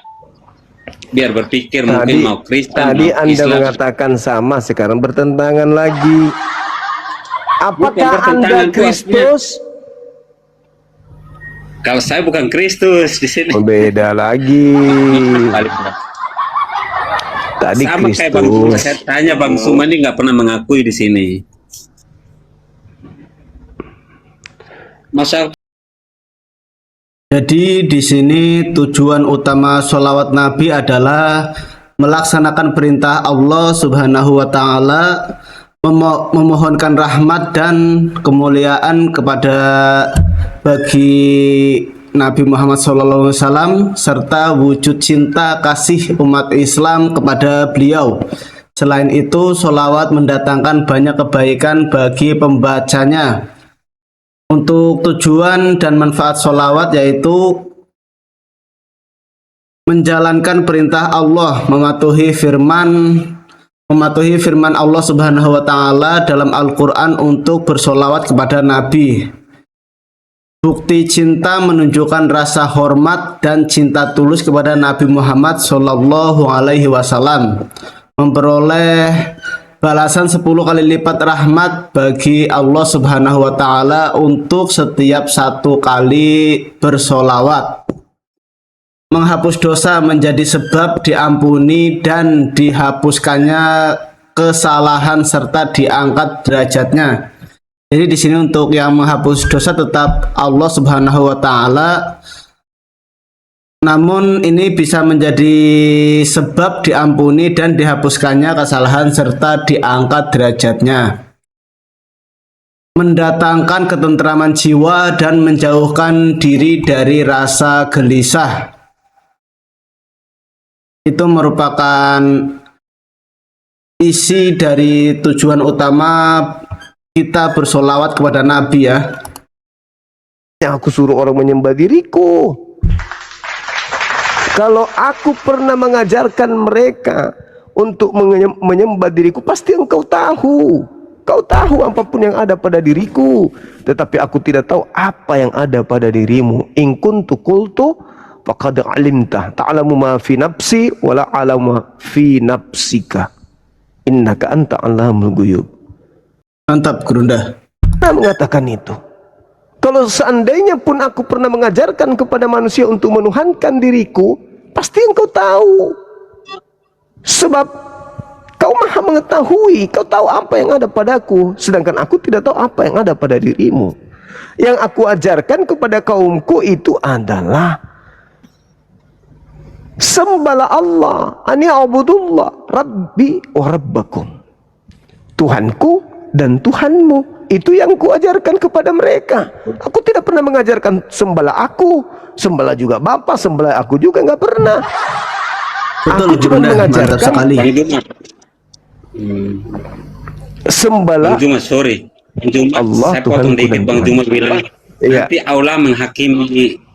biar berpikir. Mungkin mau Kristen, tadi mau Anda Islam. mengatakan sama, sekarang bertentangan lagi. Apakah Anda Kristus? Kalau saya bukan Kristus di sini. Beda lagi. Tadi Sama kayak Bang Suma, Kristus. saya tanya Bang Suma ini nggak pernah mengakui di sini. Masa Jadi di sini tujuan utama sholawat Nabi adalah melaksanakan perintah Allah Subhanahu wa Ta'ala, memohonkan rahmat dan kemuliaan kepada bagi Nabi Muhammad SAW, serta wujud cinta kasih umat Islam kepada beliau. Selain itu, sholawat mendatangkan banyak kebaikan bagi pembacanya. Untuk tujuan dan manfaat sholawat yaitu menjalankan perintah Allah, mematuhi firman Allah Subhanahu wa Ta'ala dalam Al-Quran untuk bersolawat kepada Nabi. Bukti cinta menunjukkan rasa hormat dan cinta tulus kepada Nabi Muhammad Shallallahu Alaihi Wasallam, memperoleh balasan 10 kali lipat rahmat bagi Allah Subhanahu wa Ta'ala untuk setiap 1 kali bersolawat. Menghapus dosa menjadi sebab diampuni dan dihapuskannya kesalahan serta diangkat derajatnya. Jadi di sini untuk yang menghapus dosa tetap Allah Subhanahu wa Ta'ala, namun ini bisa menjadi sebab diampuni dan dihapuskannya kesalahan serta diangkat derajatnya. Mendatangkan ketentraman jiwa dan menjauhkan diri dari rasa gelisah. Itu merupakan isi dari tujuan utama kita bersolawat kepada Nabi ya. Yang aku suruh orang menyembah diriku. Kalau aku pernah mengajarkan mereka untuk menyembah diriku, pasti engkau tahu. Kau tahu apapun yang ada pada diriku, tetapi aku tidak tahu apa yang ada pada dirimu. In kuntu qultu faqad alimta ta'lamu ma fi nafsi wa la a'lamu fi nafsika innaka anta alamul ghuyub. Mantap, Gurunda. Nah, mengatakan itu. Kalau seandainya pun aku pernah mengajarkan kepada manusia untuk menuhankan diriku, pasti engkau tahu. Sebab kau maha mengetahui, kau tahu apa yang ada padaku, sedangkan aku tidak tahu apa yang ada pada dirimu. Yang aku ajarkan kepada kaumku itu adalah sembahlah Allah, ani abudullah, rabbi wa rabbakum. Tuhanku dan Tuhanmu. Itu yang kuajarkan kepada mereka. Aku tidak pernah mengajarkan sembahlah aku, sembahlah juga Bapak, sembahlah aku juga, nggak pernah. Betul, aku cuma Bunda, mantap mengajarkan sekali. Bang Juma, sembahlah Bang Juma, sorry. Bang Juma, Allah, saya Tuhanku potong dikit. dan Bang Tuhan. Juma bilang, Iya. nanti Allah menghakimi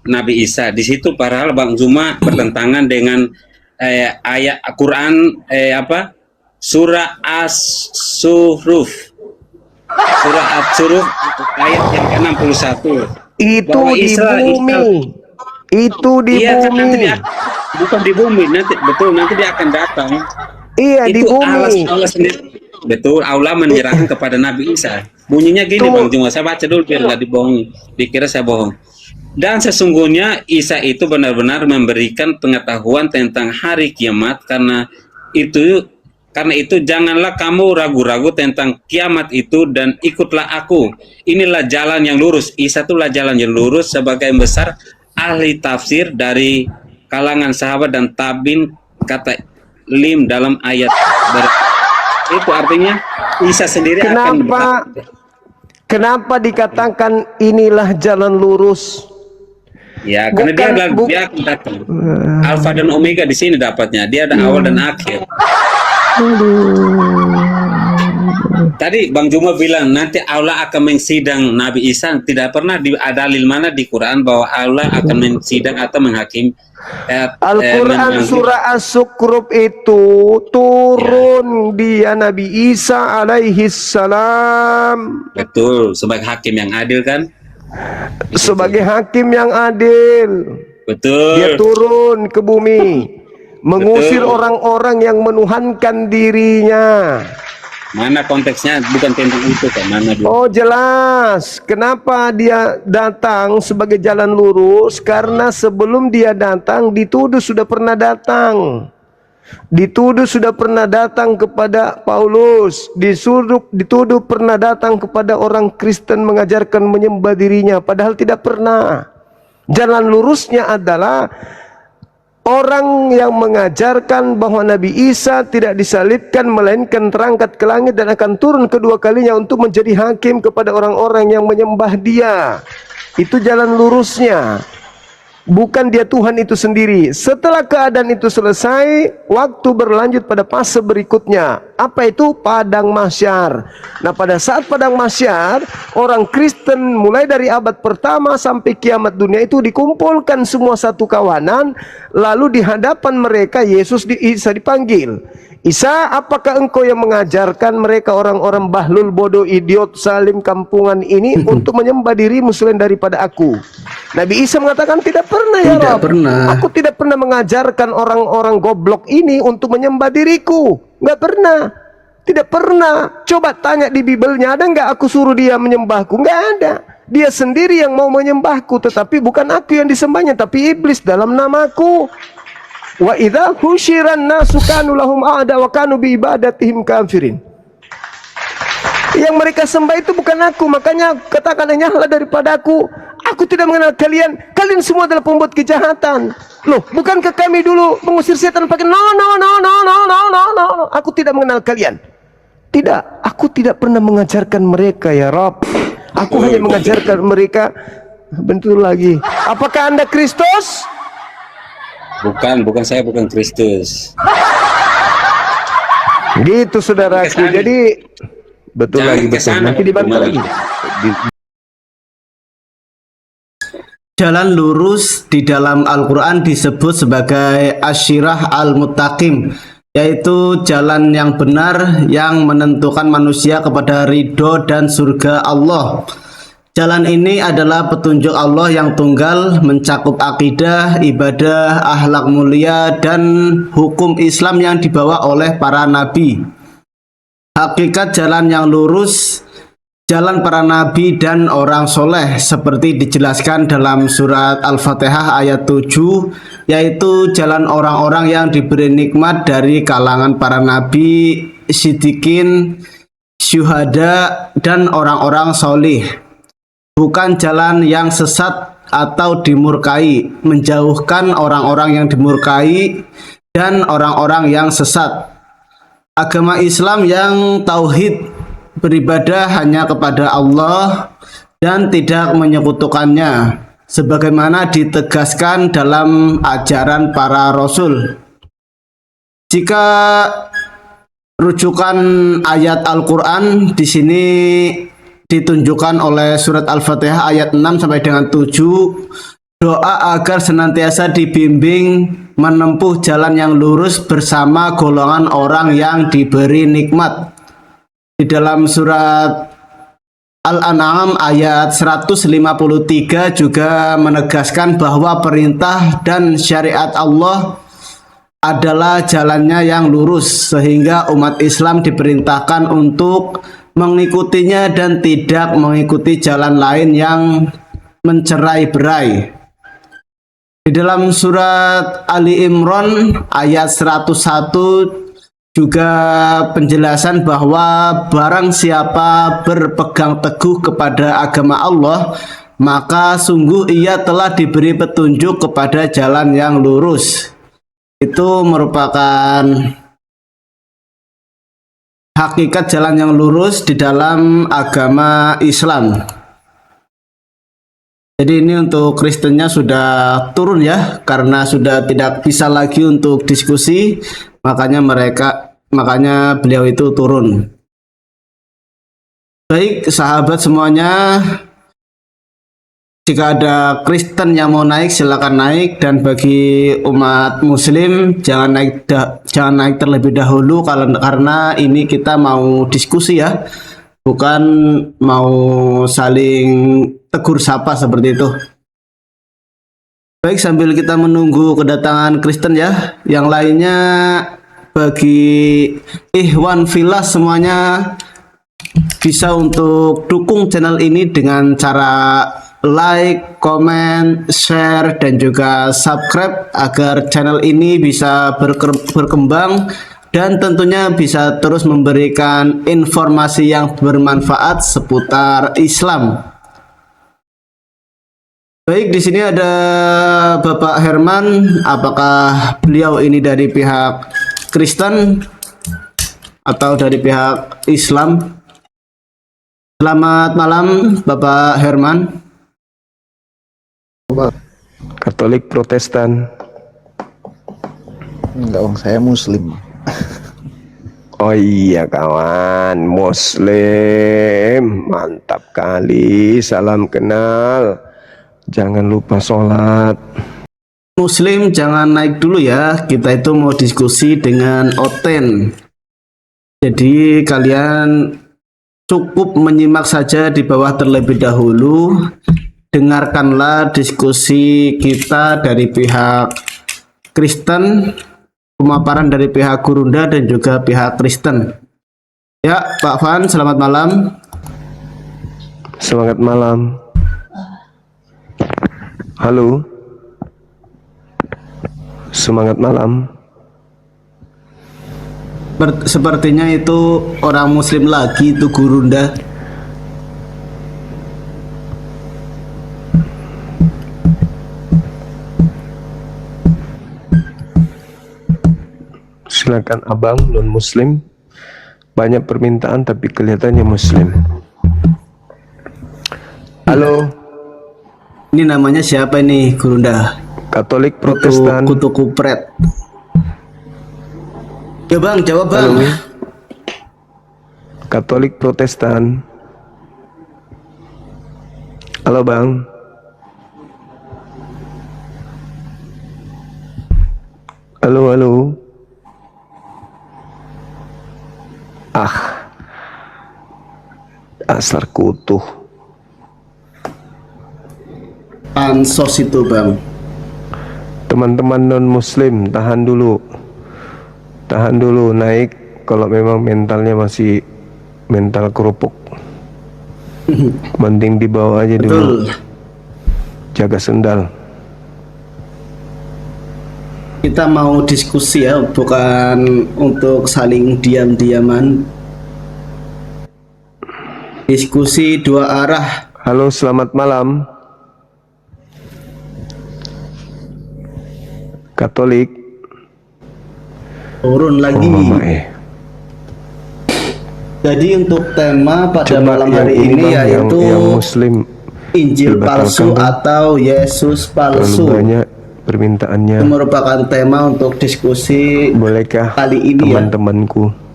Nabi Isa. Di situ padahal Bang Juma bertentangan dengan ayat Quran Surah As-Suruf. Surah As-Suruf ayat yang ke-61. itu Bahwa di bumi. Itu di Iya, kan nanti bumi. dia bukan di bumi, nanti betul nanti dia akan datang. Iya, di Itu bumi. Allah sendiri. Betul, Allah menyerahkan kepada Nabi Isa. Bunyinya gini, Tuh. Bang Juma, saya baca dulu biar nggak dibohongi. Dikira saya bohong. Dan sesungguhnya Isa itu benar-benar memberikan pengetahuan tentang hari kiamat, karena itu janganlah kamu ragu-ragu tentang kiamat itu dan ikutlah aku. Inilah jalan yang lurus. Isa itulah jalan yang lurus. Sebagai besar ahli tafsir dari kalangan sahabat dan tabiin, kata lim dalam ayat itu artinya Isa sendiri akan Kenapa dikatakan inilah jalan lurus? ya, karena dia akan datang. Alfa dan Omega di sini dapatnya. Dia ada awal dan akhir. Tadi Bang Juma bilang nanti Allah akan mensidang Nabi Isa. Tidak pernah ada dalil mana di Quran bahwa Allah akan mensidang atau menghakim. Al-Quran surah As-Sukruf itu turun dia Nabi Isa alaihi salam Betul, sebagai hakim yang adil kan? sebagai hakim yang adil. Betul. Dia turun ke bumi mengusir Betul. orang-orang yang menuhankan dirinya. Mana konteksnya bukan tentang itu kan? Mana dia? Oh, jelas. Kenapa dia datang sebagai jalan lurus? Karena sebelum dia datang dituduh sudah pernah datang. Dituduh sudah pernah datang kepada Paulus, dituduh pernah datang kepada orang Kristen mengajarkan menyembah dirinya, padahal tidak pernah. Jalan lurusnya adalah orang yang mengajarkan bahwa Nabi Isa tidak disalibkan melainkan terangkat ke langit dan akan turun kedua kalinya untuk menjadi hakim kepada orang-orang yang menyembah dia. Itu jalan lurusnya. bukan dia Tuhan itu sendiri. Setelah keadaan itu selesai, waktu berlanjut pada fase berikutnya. Apa itu? Padang mahsyar. Nah, pada saat padang mahsyar, orang Kristen mulai dari abad pertama sampai kiamat dunia itu dikumpulkan semua satu kawanan, lalu di hadapan mereka Yesus Isa dipanggil. Isa, apakah engkau yang mengajarkan mereka orang-orang bahlul, bodoh, idiot, salim, kampungan ini untuk menyembah dirimu selain daripada aku? Nabi Isa mengatakan, tidak pernah ya Tidak Rabb. pernah. Aku tidak pernah mengajarkan orang-orang goblok ini untuk menyembah diriku. Nggak pernah. Tidak pernah. Coba tanya di Bibelnya, ada nggak aku suruh dia menyembahku? Nggak ada. Dia sendiri yang mau menyembahku, tetapi bukan aku yang disembahnya, tapi iblis dalam namaku. Wa idza husyiran nasu kanu lahum a'da wa kanu bi ibadatihim kafirin. Yang mereka sembah itu bukan aku, makanya katakan nyahlah daripada aku. Aku tidak mengenal kalian. Kalian semua adalah pembuat kejahatan. Loh, bukankah kami dulu mengusir setan pakai no. Aku tidak mengenal kalian. Tidak, aku tidak pernah mengajarkan mereka ya Rabb. Aku hanya mengajarkan mereka. Bentuk lagi. Apakah Anda Kristus? Bukan saya bukan Kristus. Gitu saudaraku. Kesana. Jadi betul Jangan lagi, betul. kesana. Nanti dibantah lagi. Jalan lurus di dalam Al-Quran disebut sebagai asyirah al-muttaqim, yaitu jalan yang benar yang menentukan manusia kepada ridho dan surga Allah. Jalan ini adalah petunjuk Allah yang tunggal, mencakup akidah, ibadah, akhlak mulia, dan hukum Islam yang dibawa oleh para nabi. Hakikat jalan yang lurus, jalan para nabi dan orang soleh, seperti dijelaskan dalam surat Al-Fatihah ayat 7, yaitu jalan orang-orang yang diberi nikmat dari kalangan para nabi, siddiqin, syuhada, dan orang-orang solih. Bukan jalan yang sesat atau dimurkai, menjauhkan orang-orang yang dimurkai dan orang-orang yang sesat. Agama Islam yang tauhid, beribadah hanya kepada Allah dan tidak menyekutukannya, sebagaimana ditegaskan dalam ajaran para rasul. Jika rujukan ayat Al-Quran di sini ditunjukkan oleh surat Al-Fatihah ayat 6 sampai dengan 7, doa agar senantiasa dibimbing menempuh jalan yang lurus bersama golongan orang yang diberi nikmat. Di dalam surat Al-An'am ayat 153 juga menegaskan bahwa perintah dan syariat Allah adalah jalannya yang lurus, sehingga umat Islam diperintahkan untuk mengikutinya dan tidak mengikuti jalan lain yang mencerai-berai. Di dalam surat Ali Imran ayat 101 juga penjelasan bahwa barang siapa berpegang teguh kepada agama Allah, maka sungguh ia telah diberi petunjuk kepada jalan yang lurus. Itu merupakan hakikat jalan yang lurus di dalam agama Islam. Jadi ini untuk Kristennya sudah turun ya, karena sudah tidak bisa lagi untuk diskusi, makanya beliau itu turun. Baik sahabat semuanya, jika ada Kristen yang mau naik silakan naik, dan bagi umat Muslim jangan naik terlebih dahulu karena ini kita mau diskusi ya, bukan mau saling tegur sapa seperti itu. Baik, sambil kita menunggu kedatangan Kristen ya, yang lainnya bagi Ikhwan Fillah semuanya bisa untuk dukung channel ini dengan cara like, comment, share, dan juga subscribe agar channel ini bisa berkembang dan tentunya bisa terus memberikan informasi yang bermanfaat seputar Islam. Baik, di sini ada Bapak Herman. Apakah beliau ini dari pihak Kristen atau dari pihak Islam? Selamat malam Bapak Herman. Kata Katolik, Protestan. Enggak, Bang, saya Muslim. Oh iya kawan, Muslim, mantap kali, salam kenal. Jangan lupa sholat. Muslim jangan naik dulu ya, kita itu mau diskusi dengan Oten. Jadi kalian cukup menyimak saja di bawah terlebih dahulu. Dengarkanlah diskusi kita dari pihak Kristen, pemaparan dari pihak Gurunda dan juga pihak Kristen. Ya, Pak Van, selamat malam. Semangat malam. Halo. Semangat malam. Sepertinya itu orang Muslim lagi itu Gurunda. Silakan abang non Muslim. Banyak permintaan tapi kelihatannya Muslim. Halo. Ini namanya siapa ini Gurunda? Katolik, Protestan. Kutu kupret. Ya bang, jawab bang. Halo. Katolik, Protestan. Halo bang. Halo, halo. Dasar kutuh. Pansos itu bang. Teman-teman non Muslim, tahan dulu naik kalau memang mentalnya masih mental kerupuk. Mending dibawa aja dulu. Betul. Jaga sendal. Kita mau diskusi ya, bukan untuk saling diam-diaman. Diskusi dua arah. Halo, selamat malam. Katolik. Turun lagi. Oh, mama, Jadi untuk tema pada Coba malam yang hari ini, ini Bang, yaitu yang Muslim Injil dibatalkan, palsu Bang. atau Yesus Terlalu palsu. banyak permintaannya. Itu merupakan tema untuk diskusi Bolehkah kali ini ya. teman-temanku?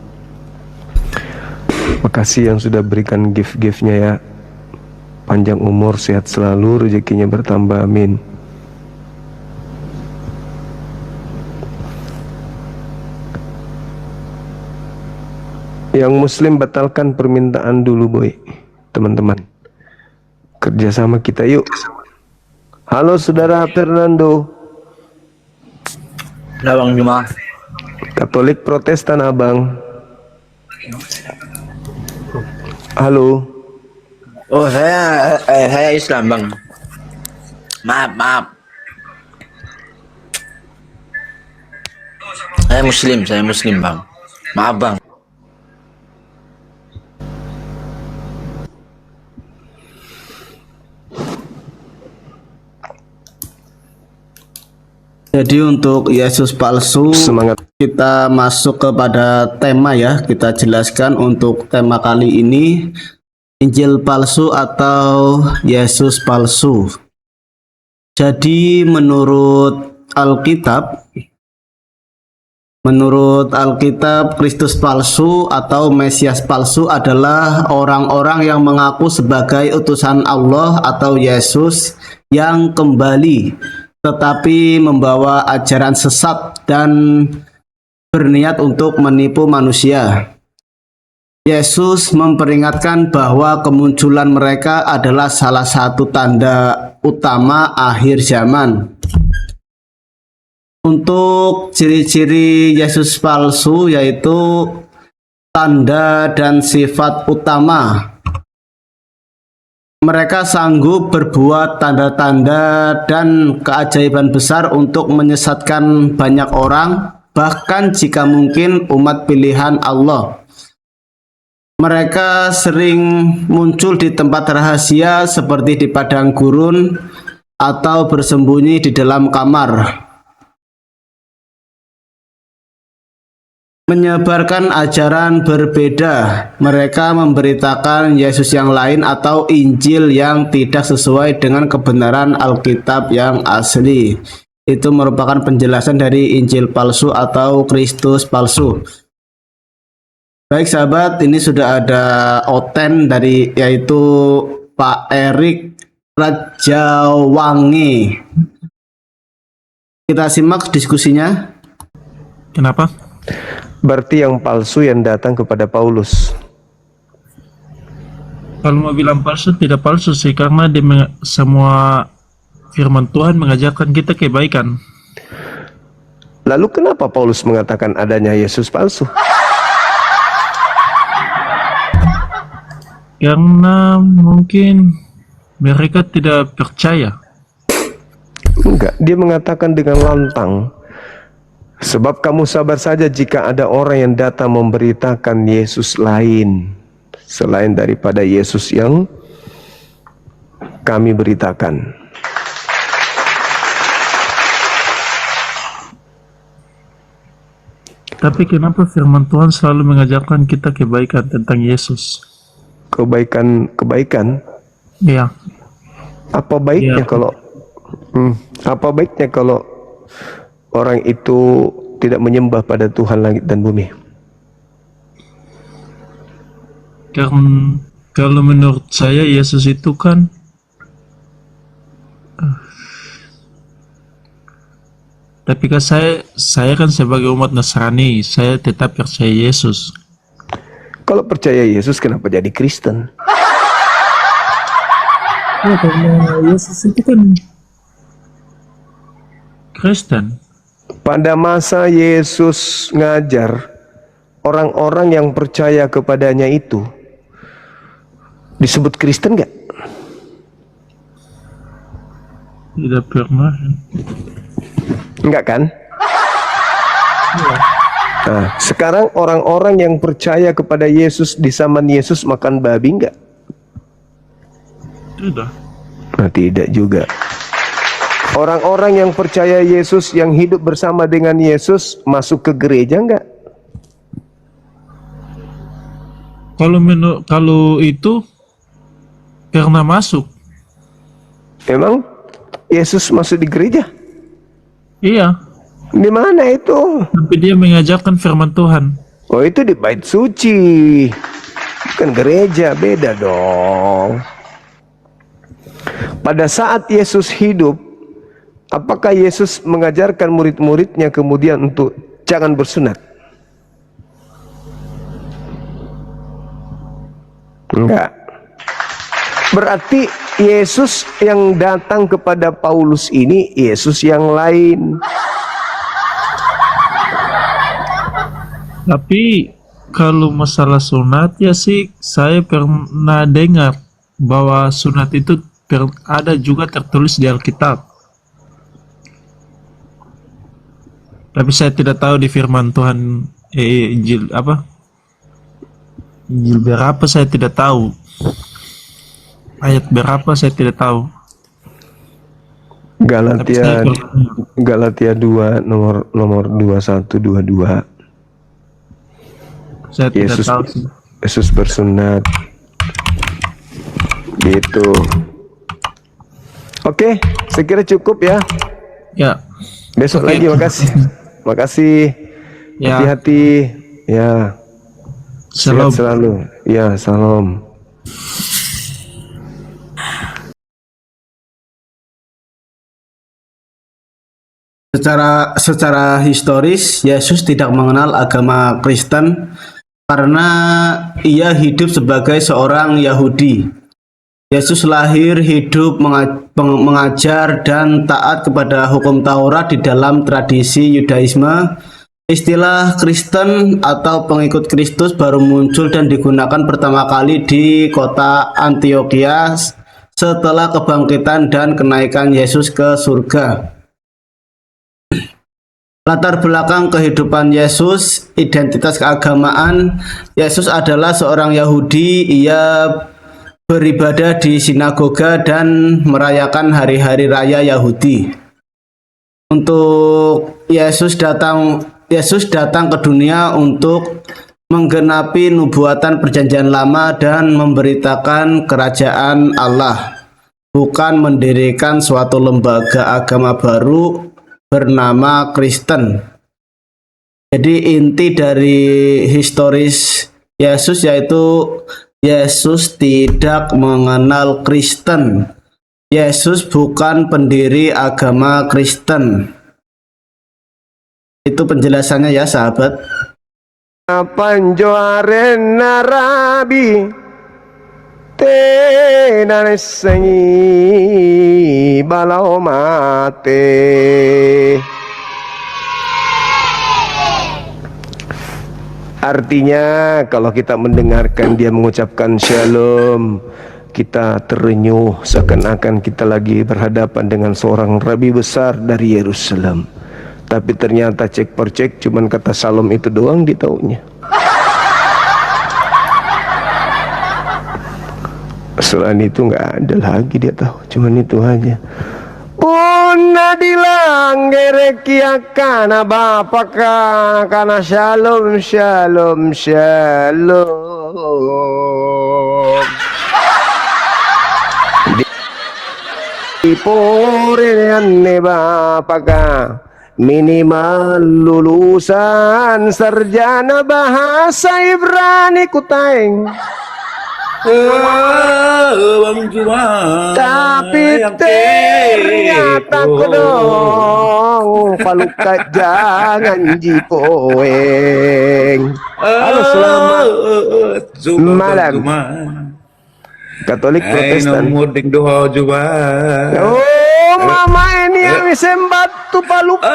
Makasih yang sudah berikan gift-giftnya ya. Panjang umur, sehat selalu, rezekinya bertambah, amin. Yang Muslim batalkan permintaan dulu boy, teman-teman. Kerjasama kita yuk. Halo saudara Fernando. Nah, Bang Juma. Katolik, Protestan abang. Halo. Oh, saya Islam, Bang. Maaf. Saya Muslim, Bang. Maaf, Bang. Jadi untuk Yesus palsu, Semangat. kita masuk kepada tema ya. Kita jelaskan untuk tema kali ini, Injil palsu atau Yesus palsu. Jadi menurut Alkitab, Kristus palsu atau Mesias palsu adalah orang-orang yang mengaku sebagai utusan Allah atau Yesus yang kembali, tetapi membawa ajaran sesat dan berniat untuk menipu manusia. Yesus memperingatkan bahwa kemunculan mereka adalah salah satu tanda utama akhir zaman. Untuk ciri-ciri Yesus palsu yaitu tanda dan sifat utama. Mereka sanggup berbuat tanda-tanda dan keajaiban besar untuk menyesatkan banyak orang, bahkan jika mungkin umat pilihan Allah. Mereka sering muncul di tempat rahasia seperti di padang gurun atau bersembunyi di dalam kamar. menyebarkan ajaran berbeda. Mereka memberitakan Yesus yang lain atau Injil yang tidak sesuai dengan kebenaran Alkitab yang asli. Itu merupakan penjelasan dari Injil palsu atau Kristus palsu. Baik sahabat, ini sudah ada oten dari yaitu Pak Erik Rajawangi. Kita simak diskusinya. Kenapa? Berarti yang palsu yang datang kepada Paulus. Kalau mau bilang palsu, tidak palsu sih, karena semua firman Tuhan mengajarkan kita kebaikan. Lalu kenapa Paulus mengatakan adanya Yesus palsu? Karena mungkin mereka tidak percaya. Enggak, dia mengatakan dengan lantang. Sebab kamu sabar saja jika ada orang yang datang memberitakan Yesus lain selain daripada Yesus yang kami beritakan. Tapi kenapa firman Tuhan selalu mengajarkan kita kebaikan tentang Yesus? Kebaikan. Ya, Apa baiknya Iya. apa baiknya kalau orang itu tidak menyembah pada Tuhan langit dan bumi? karena kalau menurut saya Yesus itu kan tapi kan saya kan sebagai umat Nasrani, saya tetap percaya Yesus. Kalau percaya Yesus kenapa jadi Kristen? Ya, karena Yesus itu kan Kristen. Pada masa Yesus ngajar, orang-orang yang percaya kepadanya itu disebut Kristen nggak? Tidak pernah. Enggak kan? Nah, sekarang orang-orang yang percaya kepada Yesus di zaman Yesus makan babi enggak? Tidak. Nah, tidak juga. Orang-orang yang percaya Yesus, yang hidup bersama dengan Yesus, masuk ke gereja enggak? Kalau itu pernah masuk. Emang Yesus masuk di gereja? Iya, Di mana itu? tapi dia mengajarkan firman Tuhan. Oh, itu di bait suci. Bukan gereja, beda dong. Pada saat Yesus hidup, apakah Yesus mengajarkan murid-muridnya kemudian untuk jangan bersunat? Enggak. Berarti Yesus yang datang kepada Paulus ini Yesus yang lain. Tapi kalau masalah sunat ya sih, saya pernah dengar bahwa sunat itu ada juga tertulis di Alkitab. Tapi saya tidak tahu di firman Tuhan Injil apa? Injil berapa saya tidak tahu. Ayat berapa saya tidak tahu. Tapi saya Galatia 2 nomor 21 22. Saya tidak tahu sih. Yesus bersunat. Gitu. Oke, saya kira cukup ya. Ya, Besok Oke. lagi, makasih. Makasih. Ya. Hati-hati. Ya. Shalom. Sehat selalu. Ya, salam. Secara historis, Yesus tidak mengenal agama Kristen karena ia hidup sebagai seorang Yahudi. Yesus lahir, hidup, mengajar, dan taat kepada hukum Taurat di dalam tradisi Yudaisme. Istilah Kristen atau pengikut Kristus baru muncul dan digunakan pertama kali di kota Antiokhia setelah kebangkitan dan kenaikan Yesus ke surga. Latar belakang kehidupan Yesus, identitas keagamaan. Yesus adalah seorang Yahudi. Ia beribadah di sinagoga dan merayakan hari-hari raya Yahudi. Untuk Yesus datang Yesus datang ke dunia untuk menggenapi nubuatan perjanjian lama dan memberitakan kerajaan Allah, bukan mendirikan suatu lembaga agama baru bernama Kristen. Jadi inti dari historis Yesus yaitu Yesus tidak mengenal Kristen. Yesus bukan pendiri agama Kristen. Itu penjelasannya ya sahabat. Panjoaren narabi tenan sengi balau mate. Artinya kalau kita mendengarkan dia mengucapkan shalom, kita terenyuh seakan-akan kita lagi berhadapan dengan seorang rabi besar dari Yerusalem. Tapi ternyata cek per cek cuman kata salam itu doang ditaunya. Selain itu nggak ada lagi dia tahu, cuman itu aja. Puna dilanggere kiakana bapaka kana shalom shalom shalom. Diporean ne bapaka minimal lulusan sarjana bahasa Ibrani kutaing. Bang Juma, Tapi ternyata kedong paluka jangan jipoeng. Halo, selamat malam. Katolik Protestan. Muding doa juga. Oh, mama ini yang sembatu paluka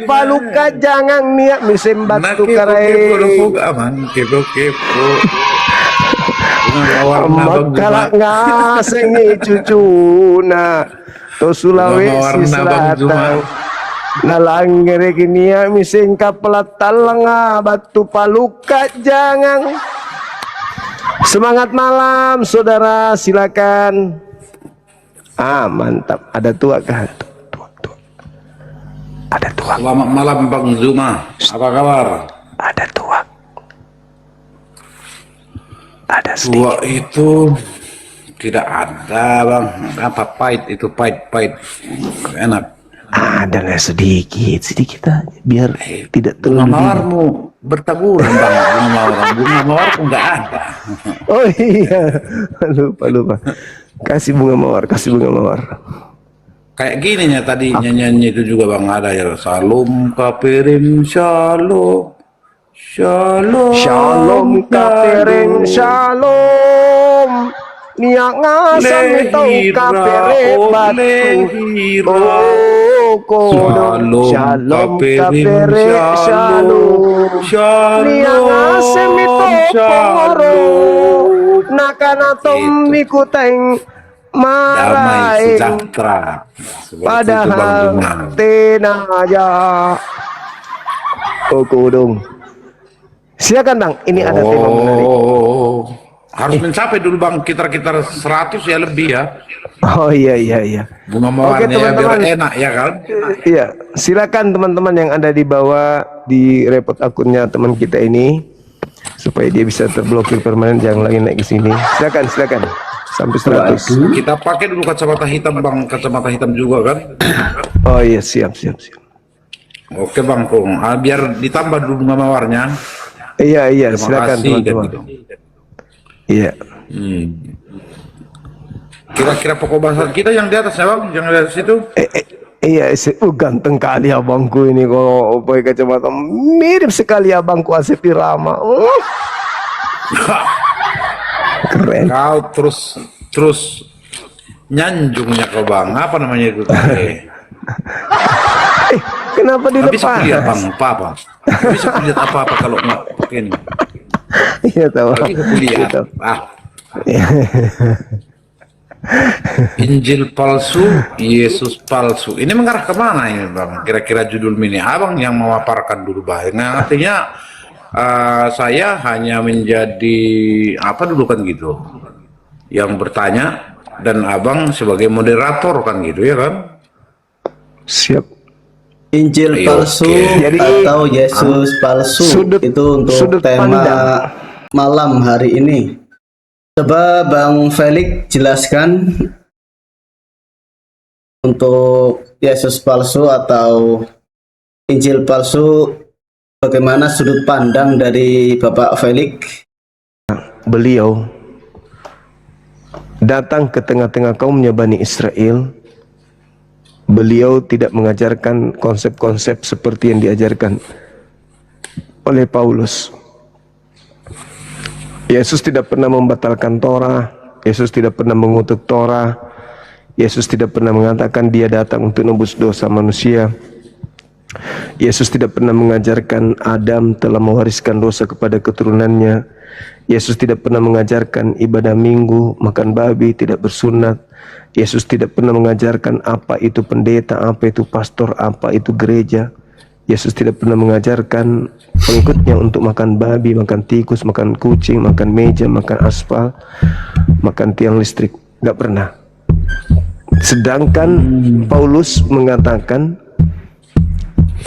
paluka jangan niat misembatu karai. Makala ngasengi cucuna to Sulawesi Selatan. Nalanggere gini ya mising kapelatal batu paluka jangan. Semangat malam saudara, silakan. Mantap, ada tua kan? Tua. Ada tua. Selamat malam Bang Zuma, apa kabar? Ada tua. Ada Tua sedikit. itu tidak ada Bang, apa pahit itu pahit enak. Ada lah sedikit aja, biar tidak Bunga terlalu. mawarmu bertaburan Bang, bunga mawarku nggak ada. Oh iya, lupa. Kasih bunga mawar. Kayak gini ya tadi nyanyi itu juga Bang, ada ya Salum kapirim shalom Shalom kapiring shalom. Niak ngasam itu kapire batu. Oh kodong shalom kapire shalom. Niak ngasam itu pengoro. Nakana tommi kuteng damai maraing. sejahtera. Seperti itu, Bang Padahal Zuma. tenaga. Oh kodong. Silakan Bang, ini ada tema menarik. Harus mencapai dulu Bang, kitar-kitar 100 ya lebih ya. Oh iya. Bunga Oke, mawarnya ya, biar teman-teman. enak ya kan. Iya, silakan teman-teman yang ada di bawah di repot akunnya teman kita ini supaya dia bisa terblokir permanen, jangan lagi naik ke sini. Silakan. Sampai 100. Kita pakai dulu kacamata hitam Bang, kacamata hitam juga kan. Oh iya, siap. Oke Bang Kung, biar ditambah dulu bunga mawarnya. Iya, Terima silakan kasih, teman-teman. gitu. Iya. Kira-kira pokok bahasan kita yang di atas ya Bang, yang di atas itu. Iya, ganteng kali abangku ini kalau pakai kacamata. Mirip sekali abangku Asep Irama. Keren. Kau terus nyanjungnya kau Bang, apa namanya itu? Kenapa Nggak bisa kulihat dilepas? Bang, apa? Nggak bisa kulihat apa-apa kalau nggak pakai ini. Iya tahu. Lagi ke kuliah. Iya, tahu. Injil palsu, Yesus palsu. Ini mengarah kemana ini Bang? Kira-kira judul mini Abang yang memaparkan dulu Bang. Nah, artinya saya hanya menjadi apa dulu kan gitu, yang bertanya, dan Abang sebagai moderator kan gitu ya kan? Siap. Injil palsu Jadi, atau Yesus palsu itu untuk sudut tema pandang. malam hari ini. Coba Bang Felix jelaskan untuk Yesus palsu atau Injil palsu, bagaimana sudut pandang dari Bapak Felix? Beliau datang ke tengah-tengah kaumnya Bani Israel. Beliau tidak mengajarkan konsep-konsep seperti yang diajarkan oleh Paulus. Yesus tidak pernah membatalkan Torah. Yesus tidak pernah mengutuk Torah. Yesus tidak pernah mengatakan dia datang untuk nebus dosa manusia. Yesus tidak pernah mengajarkan Adam telah mewariskan dosa kepada keturunannya. Yesus tidak pernah mengajarkan ibadah minggu, makan babi, tidak bersunat. Yesus tidak pernah mengajarkan apa itu pendeta, apa itu pastor, apa itu gereja. Yesus tidak pernah mengajarkan pengikutnya untuk makan babi, makan tikus, makan kucing, makan meja, makan aspal, makan tiang listrik. Gak pernah. Sedangkan Paulus mengatakan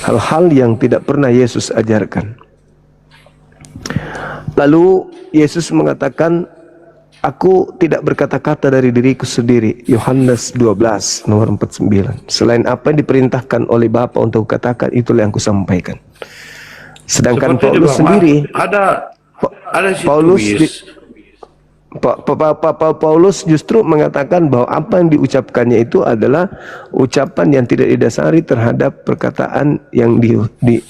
hal-hal yang tidak pernah Yesus ajarkan. Lalu Yesus mengatakan, aku tidak berkata-kata dari diriku sendiri. Yohanes 12 nomor 49. Selain apa yang diperintahkan oleh Bapa untuk katakan, itulah yang kusampaikan. Sedangkan Seperti Paulus Bang, sendiri, ada situ Paulus bis. Paulus justru mengatakan bahwa apa yang diucapkannya itu adalah ucapan yang tidak didasari terhadap perkataan yang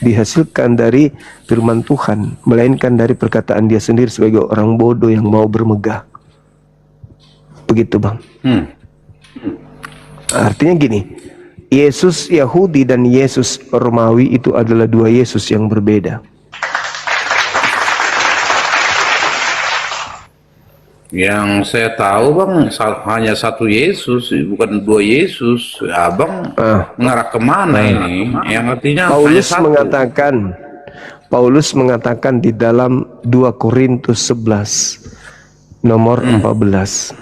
dihasilkan dari firman Tuhan, melainkan dari perkataan dia sendiri sebagai orang bodoh yang mau bermegah. Begitu Bang. Artinya gini, Yesus Yahudi dan Yesus Romawi itu adalah dua Yesus yang berbeda. Yang saya tahu Bang, hanya satu Yesus, bukan dua Yesus. Abang mengarah kemana ini? Yang artinya Paulus mengatakan di dalam 2 Korintus 11 nomor 14.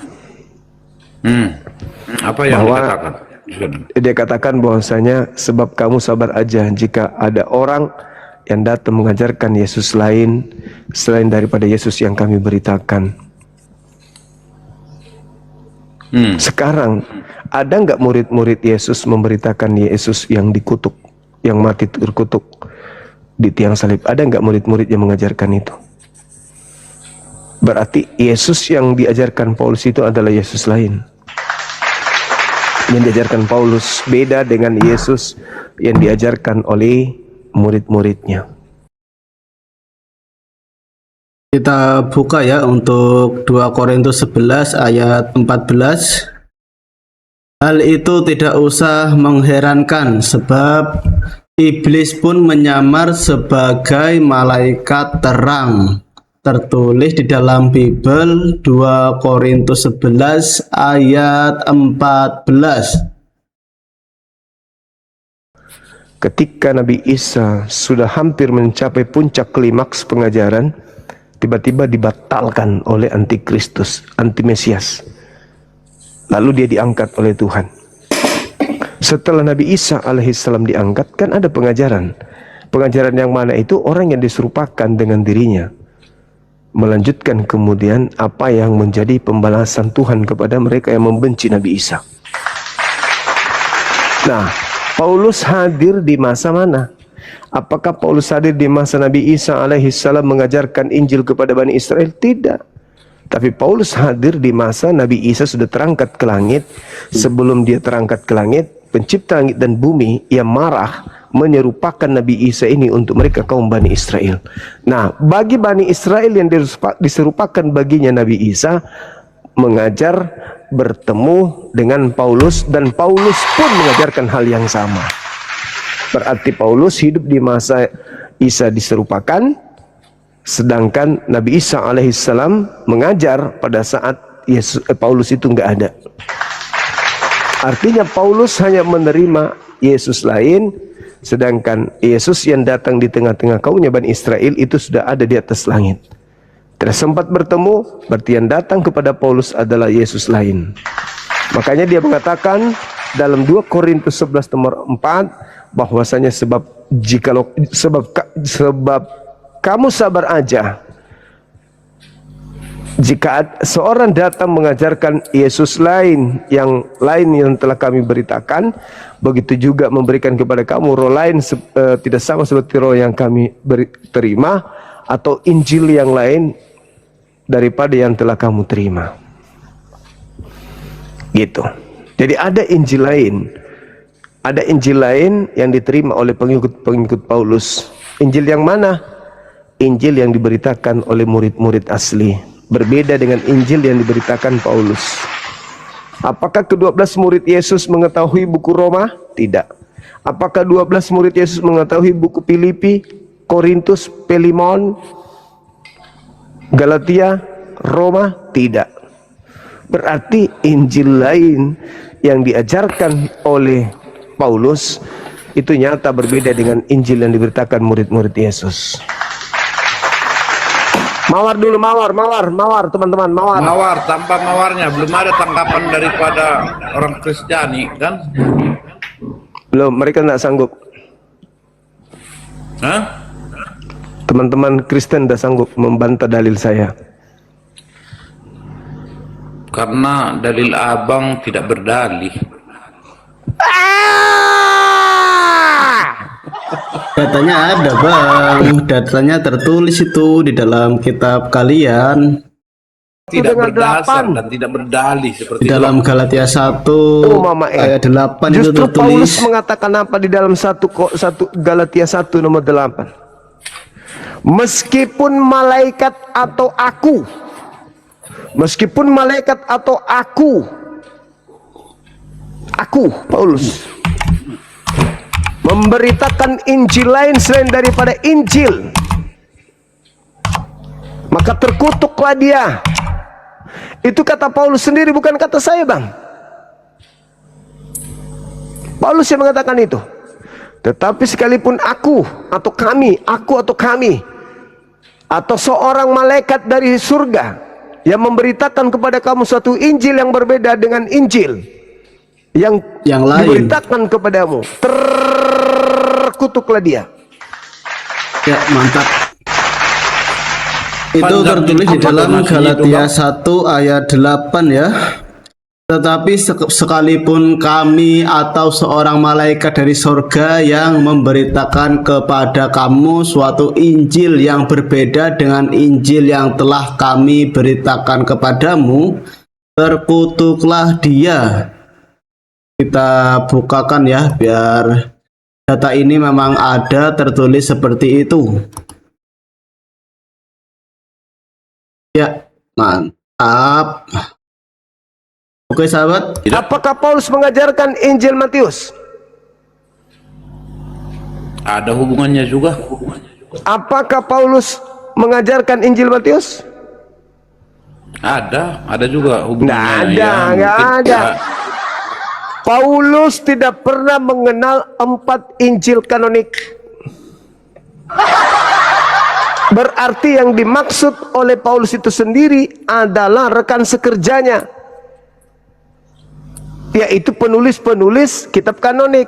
Apa yang dikatakan? Dia katakan bahwasanya sebab kamu sabar aja jika ada orang yang datang mengajarkan Yesus lain selain daripada Yesus yang kami beritakan. Sekarang ada nggak murid-murid Yesus memberitakan Yesus yang dikutuk, yang mati terkutuk di tiang salib? Ada nggak murid-murid yang mengajarkan itu? Berarti Yesus yang diajarkan Paulus itu adalah Yesus lain. Yang diajarkan Paulus beda dengan Yesus yang diajarkan oleh murid-muridnya. Kita buka ya untuk 2 Korintus 11 ayat 14. Hal itu tidak usah mengherankan sebab iblis pun menyamar sebagai malaikat terang. Tertulis di dalam Bible 2 Korintus 11 ayat 14. Ketika Nabi Isa sudah hampir mencapai puncak klimaks pengajaran, tiba-tiba dibatalkan oleh antikristus, anti-mesias. Lalu dia diangkat oleh Tuhan. Setelah Nabi Isa alaihissalam diangkat, kan ada pengajaran. Pengajaran yang mana itu orang yang diserupakan dengan dirinya. Melanjutkan kemudian apa yang menjadi pembalasan Tuhan kepada mereka yang membenci Nabi Isa. Nah, Paulus hadir di masa mana? Apakah Paulus hadir di masa Nabi Isa alaihissalam mengajarkan Injil kepada Bani Israel? Tidak. Tapi Paulus hadir di masa Nabi Isa sudah terangkat ke langit. Sebelum dia terangkat ke langit, pencipta langit dan bumi yang marah menyerupakan Nabi Isa ini untuk mereka kaum Bani Israel. Nah, bagi Bani Israel yang diserupakan baginya Nabi Isa, mengajar bertemu dengan Paulus, dan Paulus pun mengajarkan hal yang sama. Berarti Paulus hidup di masa Isa diserupakan, sedangkan Nabi Isa alaihissalam mengajar pada saat Paulus itu nggak ada. Artinya Paulus hanya menerima Yesus lain, sedangkan Yesus yang datang di tengah-tengah kaumnya Bani Israel itu sudah ada di atas langit. Tidak sempat bertemu, berarti yang datang kepada Paulus adalah Yesus lain. Makanya dia mengatakan, dalam 2 Korintus 11 nomor 4 bahwasanya sebab kamu sabar aja. Jika seorang datang mengajarkan Yesus lain yang telah kami beritakan, begitu juga memberikan kepada kamu roh lain tidak sama seperti roh yang kami terima, atau Injil yang lain daripada yang telah kamu terima. Gitu. Jadi ada Injil lain yang diterima oleh pengikut Paulus. Injil yang mana? Injil yang diberitakan oleh murid-murid asli, berbeda dengan Injil yang diberitakan Paulus. Apakah ke-12 murid Yesus mengetahui buku Roma? Tidak. Apakah 12 murid Yesus mengetahui buku Filipi, Korintus, Filemon, Galatia, Roma? Tidak. Berarti Injil lain yang diajarkan oleh Paulus itu nyata berbeda dengan Injil yang diberitakan murid-murid Yesus. Mawar dulu, mawar teman-teman, mawar. Mawar, tanpa mawarnya belum ada tanggapan daripada orang Kristiani kan? Belum, mereka tidak sanggup. Hah? Teman-teman Kristen tidak sanggup membantah dalil saya. Karena dalil abang tidak berdalih. Datanya ada bang, datanya tertulis itu di dalam kitab kalian. Tidak Dengan berdasar 8. dan tidak berdalih seperti Di dalam itu. Galatia 1 Mama ayat 8 itu Justru tertulis. Paulus mengatakan apa di dalam 1 Galatia 1 nomor 8? Meskipun malaikat atau aku Paulus memberitakan Injil lain selain daripada Injil, maka terkutuklah dia. Itu kata Paulus sendiri, bukan kata saya bang. Paulus yang mengatakan itu. Tetapi sekalipun aku atau kami atau seorang malaikat dari surga yang memberitakan kepada kamu suatu Injil yang berbeda dengan Injil yang lain diberitakan kepadamu, terkutuklah dia. ya, mantap. Itu tertulis di dalam Galatia 1 ayat 8 ya. Tetapi sekalipun kami atau seorang malaikat dari surga yang memberitakan kepada kamu suatu Injil yang berbeda dengan Injil yang telah kami beritakan kepadamu, terkutuklah dia. Kita bukakan ya, biar data ini memang ada tertulis seperti itu. Ya, mantap. Oke sahabat. Apakah Paulus mengajarkan Injil Matius? Ada hubungannya juga. Apakah Paulus mengajarkan Injil Matius? Ada juga hubungannya. Nggak ada. Paulus tidak pernah mengenal 4 Injil kanonik. Berarti yang dimaksud oleh Paulus itu sendiri adalah rekan sekerjanya, yaitu penulis-penulis kitab kanonik.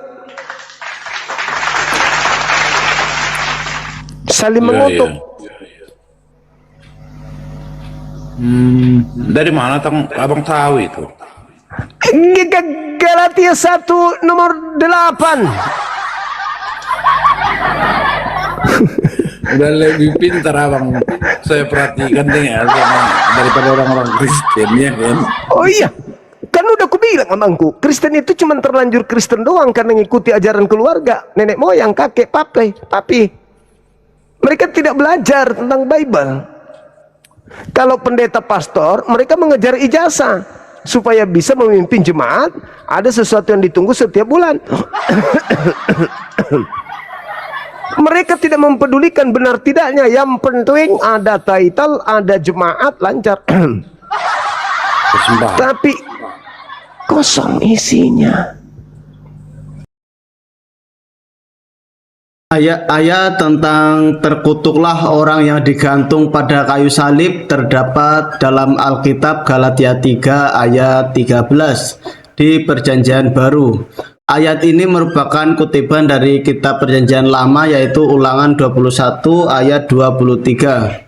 Saling mengutuk. Dari mana abang tahu itu? Galatia 1 nomor 8. Udah lebih pintar abang, saya perhatikan nih daripada orang-orang Kristen ya kan. Oh iya, kan udah aku bilang abangku, Kristen itu cuma terlanjur Kristen doang karena mengikuti ajaran keluarga, nenek moyang, kakek, papi. Mereka tidak belajar tentang Bible. Kalau pendeta pastor, mereka mengejar ijazah supaya bisa memimpin jemaat. Ada sesuatu yang ditunggu setiap bulan. Mereka tidak mempedulikan benar tidaknya. Yang penting ada title, ada jemaat, lancar. Tapi kosong isinya. Ayat-ayat tentang terkutuklah orang yang digantung pada kayu salib terdapat dalam Alkitab Galatia 3 ayat 13. di Perjanjian Baru. Ayat ini merupakan kutipan dari kitab Perjanjian Lama yaitu Ulangan 21 ayat 23.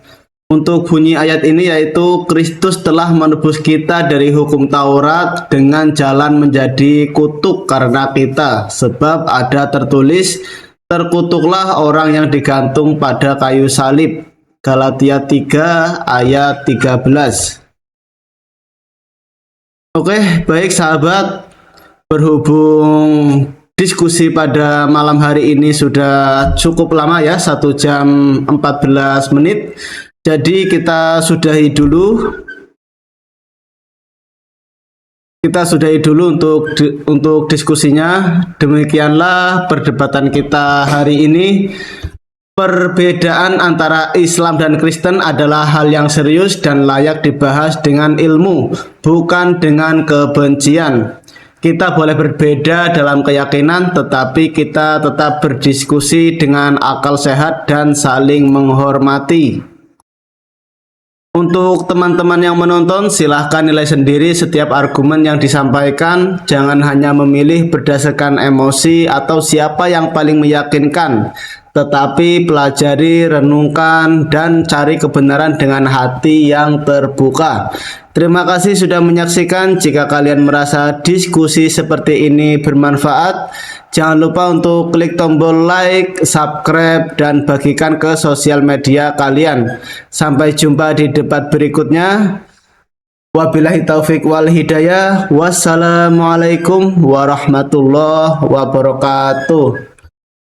Untuk bunyi ayat ini yaitu Kristus telah menebus kita dari hukum Taurat dengan jalan menjadi kutuk karena kita, sebab ada tertulis, terkutuklah orang yang digantung pada kayu salib. Galatia 3 ayat 13. Oke, baik sahabat, berhubung diskusi pada malam hari ini sudah cukup lama ya, 1 jam 14 menit. Jadi kita sudahi dulu. Untuk diskusinya. Demikianlah perdebatan kita hari ini. Perbedaan antara Islam dan Kristen adalah hal yang serius dan layak dibahas dengan ilmu, bukan dengan kebencian. Kita boleh berbeda dalam keyakinan, tetapi kita tetap berdiskusi dengan akal sehat dan saling menghormati. Untuk teman-teman yang menonton, silahkan nilai sendiri setiap argumen yang disampaikan. Jangan hanya memilih berdasarkan emosi atau siapa yang paling meyakinkan, tetapi pelajari, renungkan, dan cari kebenaran dengan hati yang terbuka. Terima kasih sudah menyaksikan. Jika kalian merasa diskusi seperti ini bermanfaat, jangan lupa untuk klik tombol like, subscribe, dan bagikan ke sosial media kalian. Sampai jumpa di debat berikutnya. Wabillahi taufik wal hidayah. Wassalamualaikum warahmatullahi wabarakatuh.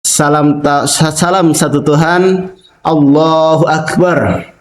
Salam satu Tuhan. Allahu Akbar.